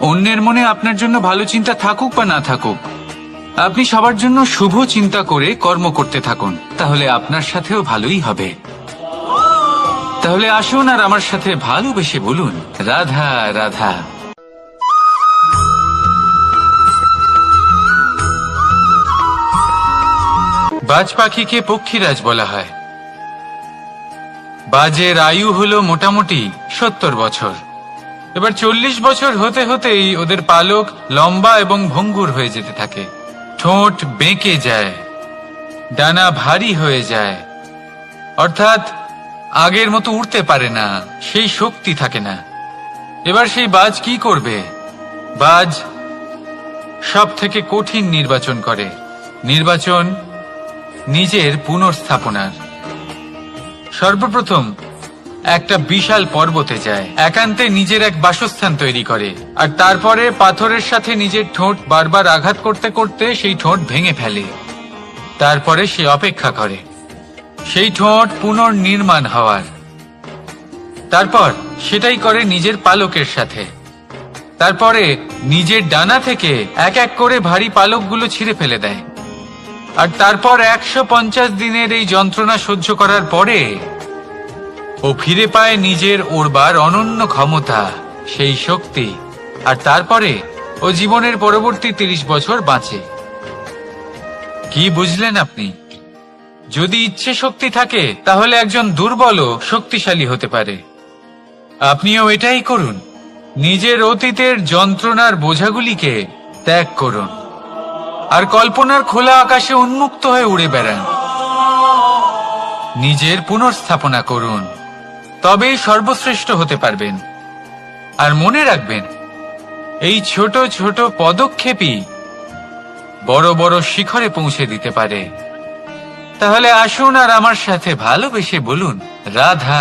Speaker 2: অন্যের মনে আপনার জন্য ভালো চিন্তা থাকুক বা না থাকুক, আপনি সবার জন্য শুভ চিন্তা করে কর্ম করতে থাকুন, তাহলে আপনার সাথেও ভালোই হবে। তাহলে আসুন আর আমার সাথে ভালোবেসে বলুন, রাধা রাধা। বাজ পাখিকে পক্ষীরাজ বলা হয়। বাজের আয়ু হলো মোটামুটি 70 বছর। এবার 40 বছর হতে হতেই ওদের পালক লম্বা এবং ভঙ্গুর হয়ে যেতে থাকে, ঠোঁট বেঁকে যায়, ডানা ভারী হয়ে যায়, অর্থাৎ আগের মতো উড়তে পারে না, সেই শক্তি থাকে না। এবার সেই বাজ কি করবে? বাজ সব থেকে কঠিন নির্বাচন করে, নির্বাচন নিজের পুনর্স্থাপনার। সর্বপ্রথম একটা বিশাল পর্বতে যায়, একান্তে নিজের এক বাসস্থান তৈরি করে, আর তারপরে পাথরের সাথে নিজের ঠোঁট বারবার আঘাত করতে করতে সেই ঠোঁট ভেঙে ফেলে। তারপরে সে অপেক্ষা করে সেই ঠোঁট পুনর্নির্মাণ হওয়ার। তারপর সেটাই করে নিজের পালকের সাথে। তারপরে নিজের ডানা থেকে এক এক করে ভারী পালকগুলো ছিঁড়ে ফেলে দেয়। আর তারপর 150 দিনের এই যন্ত্রণা সহ্য করার পরে ও ফিরে পায় নিজের ওড়বার অনন্য ক্ষমতা, সেই শক্তি। আর তারপরে ও জীবনের পরবর্তী 30 বছর বাঁচে। কি বুঝলেন আপনি? যদি ইচ্ছে শক্তি থাকে তাহলে একজন দুর্বলও শক্তিশালী হতে পারে। আপনিও এটাই করুন, নিজের অতীতের যন্ত্রণার বোঝাগুলিকে ত্যাগ করুন আর কল্পনার খোলা আকাশে উন্মুক্ত হয়ে উড়ে বেড়ান। নিজের পুনর্স্থাপনা করুন, তবেই সর্বশ্রেষ্ঠ হতে পারবেন। আর মনে রাখবেন, এই ছোট ছোট পদক্ষেপই বড় বড় শিখরে পৌঁছে দিতে পারে। তাহলে আসুন আর আমার সাথে ভালোবেসে বলুন, রাধা।